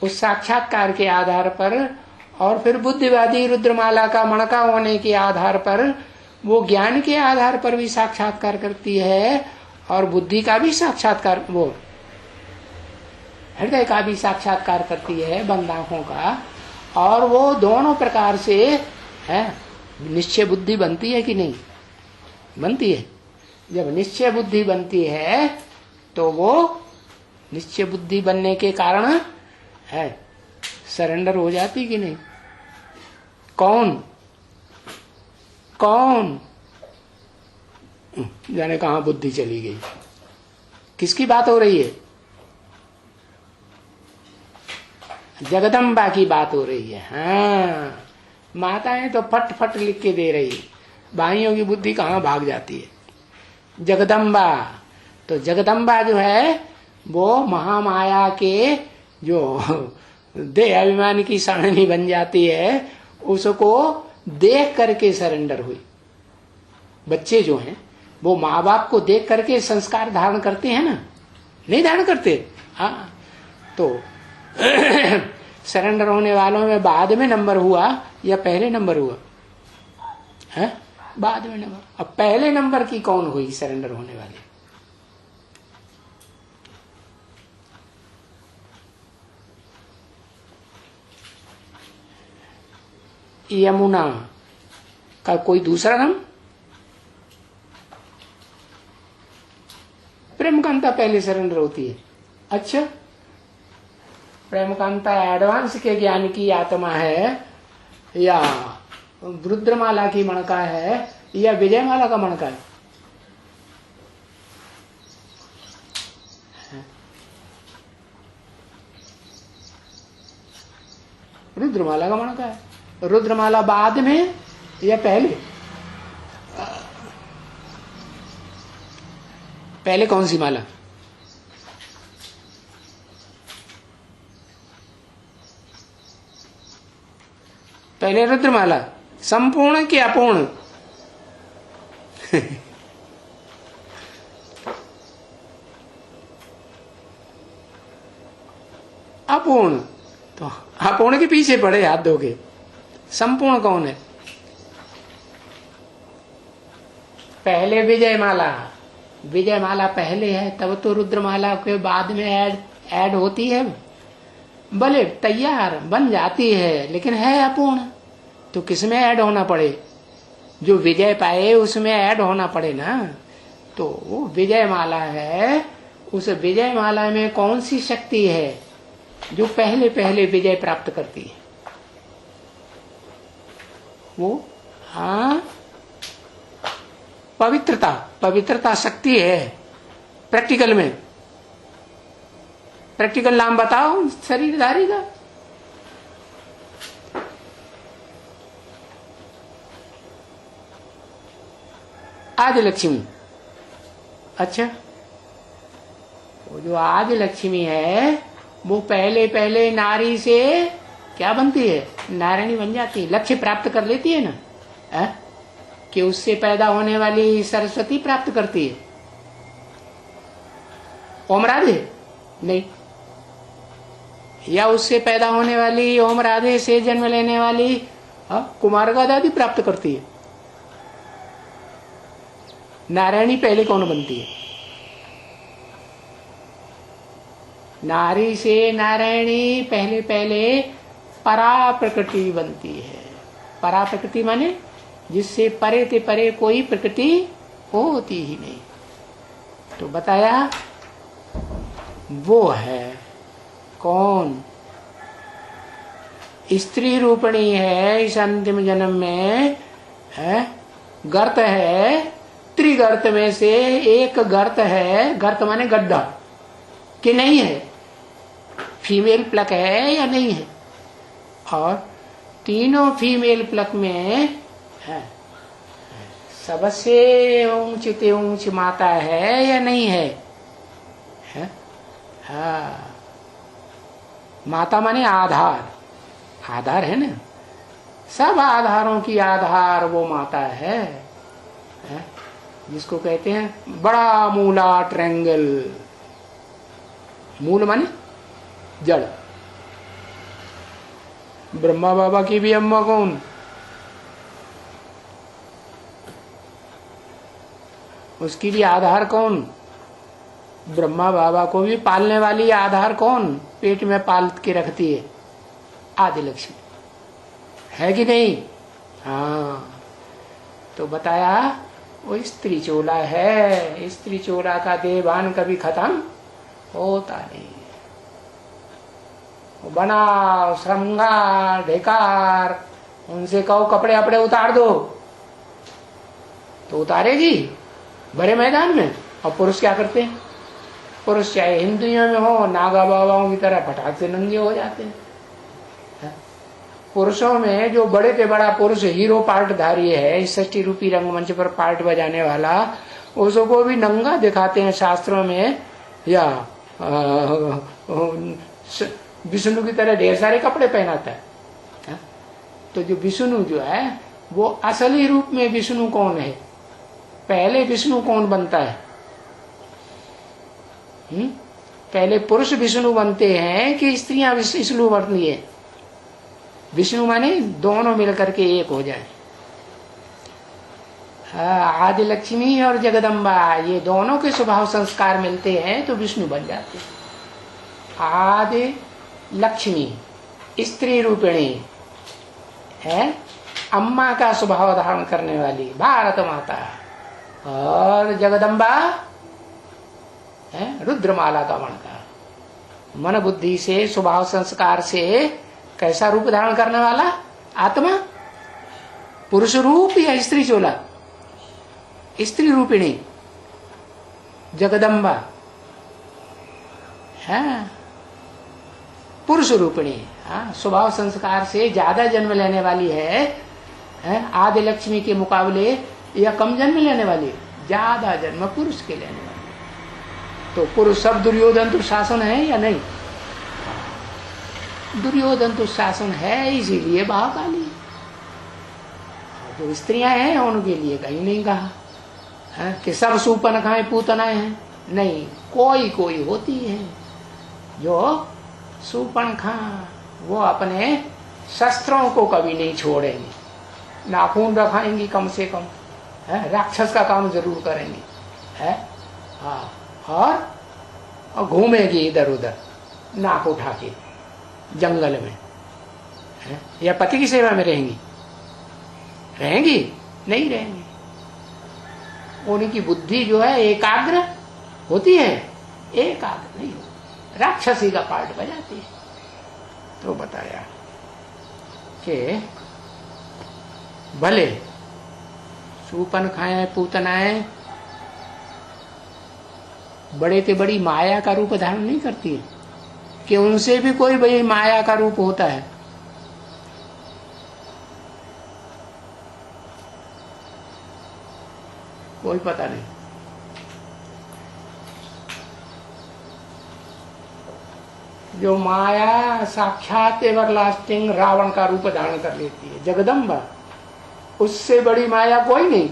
उस साक्षात्कार के आधार पर और फिर बुद्धिवादी रुद्रमाला का मणका होने के आधार पर, वो ज्ञान के आधार पर भी साक्षात्कार करती है और बुद्धि का भी साक्षात्कार, वो हृदय का भी साक्षात्कार करती है, बंद आंखों का। और वो दोनों प्रकार से है निश्चय बुद्धि बनती है कि नहीं? बनती है। जब निश्चय बुद्धि बनती है तो वो निश्चय बुद्धि बनने के कारण है सरेंडर हो जाती कि नहीं? कौन कौन जाने कहां बुद्धि चली गई? किसकी बात हो रही है? जगदम्बा की बात हो रही है। हाँ, माताएं तो फट फट लिख के दे रही, भाइयों की बुद्धि कहां भाग जाती है। जगदम्बा, तो जगदम्बा जो है वो महामाया के जो देह अभिमान की सारणी बन जाती है, उसको देख करके सरेंडर हुई। बच्चे जो हैं वो माँ बाप को देख करके संस्कार धारण करते हैं ना, नहीं धारण करते? हाँ, तो सरेंडर होने वालों में बाद में नंबर हुआ या पहले नंबर हुआ है? बाद में नंबर। अब पहले नंबर की कौन हुई सरेंडर होने वाली? यमुना का कोई दूसरा नाम? प्रेमकांता पहले सरेंडर होती है। अच्छा, प्रेमकांता एडवांस के ज्ञान की आत्मा है या रुद्रमाला की मणका है या विजयमाला का मणका है? रुद्रमाला का मणका है। रुद्रमाला बाद में या पहले? पहले कौन सी माला? पहले रुद्रमाला। संपूर्ण कि अपूर्ण? अपूर्ण। तो अपूर्ण के पीछे पड़े हाथ धोके। संपूर्ण कौन है? पहले विजयमाला। विजयमाला पहले है, तब तो रुद्रमाला के बाद में ऐड होती है। भले तैयार बन जाती है लेकिन है अपूर्ण। तो किसमें ऐड होना पड़े? जो विजय पाए उसमें ऐड होना पड़े ना। तो वो विजयमाला है, उस विजयमाला में कौन सी शक्ति है जो पहले पहले विजय प्राप्त करती है? वो हाँ, पवित्रता। पवित्रता शक्ति है। प्रैक्टिकल में प्रैक्टिकल नाम बताओ शरीरधारी का। आदि लक्ष्मी। अच्छा, वो जो आदि लक्ष्मी है वो पहले पहले नारी से क्या बनती है? नारायणी बन जाती है, लक्ष्य प्राप्त कर लेती है ना है? कि उससे पैदा होने वाली सरस्वती प्राप्त करती है। ओम राधे नहीं, या उससे पैदा होने वाली ओम राधे से जन्म लेने वाली कुमारगद आदि प्राप्त करती है। नारायणी पहले कौन बनती है? नारी से नारायणी पहले पहले परा प्रकृति बनती है। परा प्रकृति माने जिससे परे ते परे कोई प्रकृति होती ही नहीं। तो बताया वो है कौन? स्त्री रूपणी है, इस अंतिम जन्म में है, गर्त है, त्रिगर्त में से एक गर्त है। गर्त माने गड्ढा कि नहीं है, फीमेल प्लक है या नहीं है, और तीनों फीमेल प्लक में है, सबसे ऊंचते ऊंच माता है या नहीं है, है? हाँ, माता माने आधार, आधार है ना, सब आधारों की आधार वो माता है, जिसको कहते हैं बड़ा मूला ट्रायंगल। मूल माने जड़। ब्रह्मा बाबा की भी अम्मा कौन? उसकी भी आधार कौन? ब्रह्मा बाबा को भी पालने वाली आधार कौन? पेट में पाल के रखती है, आदि लक्ष्मी है कि नहीं? हाँ, तो बताया वो स्त्री चोला है। स्त्री चोला का देवान कभी खत्म होता नहीं। वो बनाओ, श्रृंगार, ढेकार, उनसे कहो कपड़े अपड़े उतार दो तो उतारेगी भरे मैदान में। और पुरुष क्या करते हैं? पुरुष चाहे हिंदुओं में हो, नागा बाबाओं की तरह फटाक से नंगे हो जाते हैं। पुरुषों में जो बड़े से बड़ा पुरुष हीरो पार्ट धारी है, 60 रूपी रंगमंच पर पार्ट बजाने वाला, उसको भी नंगा दिखाते हैं शास्त्रों में, या विष्णु की तरह ढेर सारे कपड़े पहनाता है। तो जो विष्णु जो है वो असली रूप में विष्णु कौन है? पहले विष्णु कौन बनता है? पहले पुरुष विष्णु बनते हैं कि स्त्रियां विष्णु बनती है? विष्णु माने दोनों मिलकर के एक हो जाए। आदि लक्ष्मी और जगदम्बा, ये दोनों के स्वभाव संस्कार मिलते हैं तो विष्णु बन जाते हैं। आदि लक्ष्मी स्त्री रूपिणी है, अम्मा का स्वभाव धारण करने वाली भारत माता, और जगदम्बा है रुद्रमाला का मण का, मन बुद्धि से स्वभाव संस्कार से कैसा रूप धारण करने वाला? आत्मा, पुरुष रूप या स्त्री चोला? स्त्री रूपिणी जगदम्बा है, पुरुष रूपिणी। हाँ, स्वभाव संस्कार से ज्यादा जन्म लेने वाली है आदि लक्ष्मी के मुकाबले, या कम जन्म लेने वाली? ज्यादा जन्म पुरुष के लेने वाली। तो पुरुष सब दुर्योधन तो शासन है या नहीं? दुर्योधन तो शासन है, इसीलिए महाकाली। जो स्त्रियां हैं उनके लिए कहीं नहीं कहा कि सब सूपनखाएं पूतनाएं हैं। नहीं, कोई कोई होती है जो सूपनखा, वो अपने शस्त्रों को कभी नहीं छोड़ेंगे, नाखून रखाएंगी कम से कम, राक्षस का काम जरूर करेंगे, है हाँ, और घूमेगी इधर उधर नाक उठा के जंगल में, है? या पति की सेवा में रहेंगी? रहेंगी? नहीं रहेंगी। उनकी बुद्धि जो है एकाग्र होती है? एकाग्र नहीं होती, राक्षसी का पार्ट बजाती है। तो बताया कि भले सूपन खाए पूतनाएं बड़े से बड़ी माया का रूप धारण नहीं करती है, कि उनसे भी कोई बड़ी माया का रूप होता है। कोई पता नहीं। जो माया साक्षात एवरलास्टिंग रावण का रूप धारण कर लेती है, जगदम्बा, उससे बड़ी माया कोई नहीं।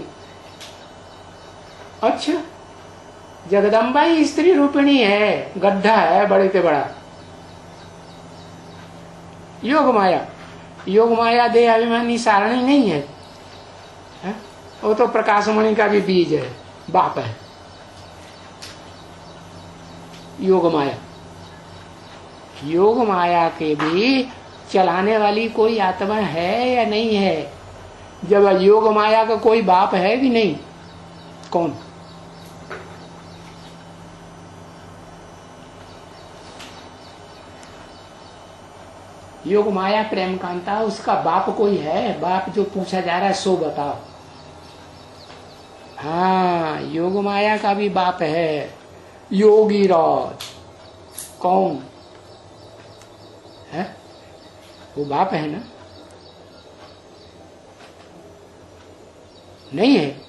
अच्छा, जगदम्बा ही स्त्री रूपिणी है, गड्ढा है बड़े से बड़ा योग माया, योग माया देह अभिमानी सारणी नहीं है, वो तो प्रकाशमणि का भी बीज है, बाप है योग माया। योग माया के भी चलाने वाली कोई आत्मा है या नहीं है? जब योग माया का कोई बाप है भी नहीं, कौन? योग माया प्रेम कांता, उसका बाप कोई है? बाप जो पूछा जा रहा है सो बताओ। हाँ, योग माया का भी बाप है, योगी राज। कौन है? वो बाप है ना? नहीं है?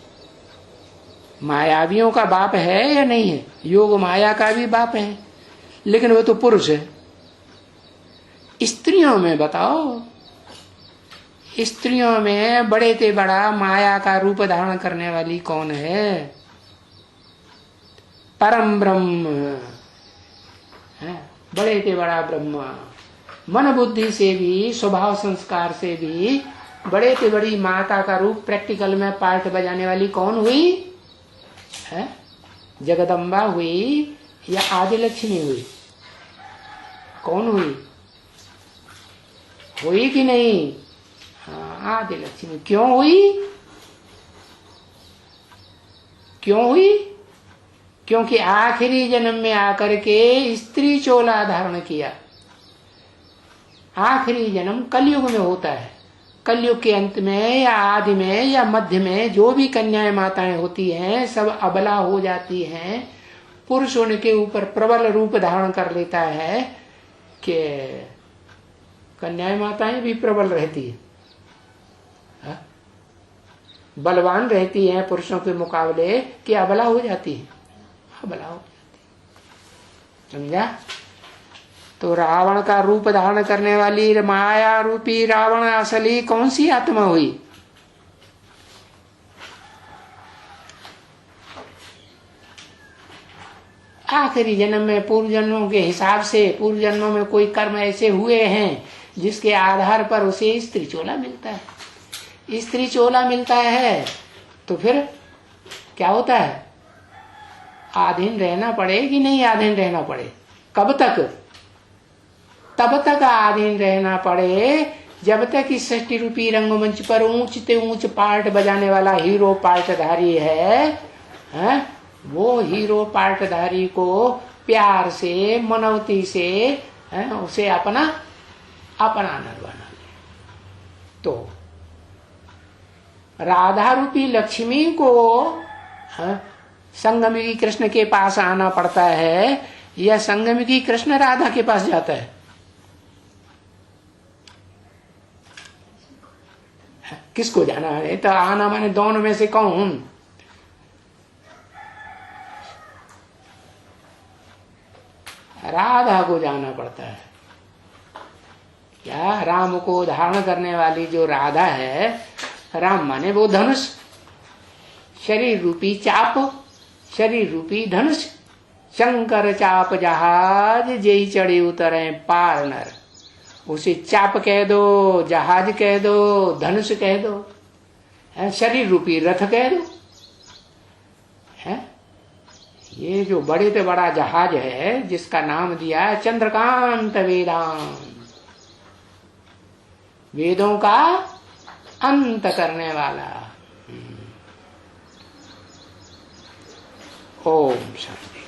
मायावियों का बाप है या नहीं है? योग माया का भी बाप है, लेकिन वो तो पुरुष है। स्त्रियों में बताओ, स्त्रियों में बड़े से बड़ा माया का रूप धारण करने वाली कौन है? परम ब्रह्म है, बड़े से बड़ा ब्रह्मा। मन बुद्धि से भी, स्वभाव संस्कार से भी बड़े से बड़ी माता का रूप प्रैक्टिकल में पार्ट बजाने वाली कौन हुई है? जगदम्बा हुई या आदिलक्ष्मी हुई? कौन हुई? हुई कि नहीं? हाँ, आदिलक्ष्मी। क्यों हुई? क्यों हुई? क्योंकि आखिरी जन्म में आकर के स्त्री चोला धारण किया। आखिरी जन्म कलयुग में होता है। कलयुग के अंत में या आदि में या मध्य में जो भी कन्याएं माताएं होती हैं सब अबला हो जाती हैं। पुरुष उनके ऊपर प्रबल रूप धारण कर लेता है कि कन्याएं माताएं भी प्रबल रहती है, बलवान रहती हैं पुरुषों के मुकाबले, कि अबला हो जाती है, अबला हो जाती। समझा? तो रावण का रूप धारण करने वाली माया रूपी रावण असली कौन सी आत्मा हुई? आखिरी जन्म में पूर्व जन्मों के हिसाब से, पूर्व जन्मों में कोई कर्म ऐसे हुए हैं जिसके आधार पर उसे स्त्री चोला मिलता है। स्त्री चोला मिलता है तो फिर क्या होता है? आधीन रहना पड़े कि नहीं आधीन रहना पड़े? कब तक? तब तक आधीन रहना पड़े जब तक इस षष्ठी रूपी रंगमंच पर ऊंच से ऊंच पार्ट बजाने वाला हीरो पार्टधारी है, वो हीरो पार्टधारी को प्यार से, मनौती से उसे अपना नर बना ले। तो राधा रूपी लक्ष्मी को संगमी कृष्ण के पास आना पड़ता है या संगमी कृष्ण राधा के पास जाता है? किसको जाना है? तो आना माने दोनों में से कौन? राधा को जाना पड़ता है। क्या? राम को धारण करने वाली जो राधा है, राम माने वो धनुष, शरीर रूपी चाप, शरीर रूपी धनुष। शंकर चाप जहाज जेई चढ़े उतरे पार नर। उसे चाप कह दो, जहाज कह दो, धनुष कह दो, शरीर रूपी रथ कह दो। है ये जो बड़े से बड़ा जहाज है जिसका नाम दिया है चंद्रकांत वेदांत, वेदों का अंत करने वाला। ओम शांति।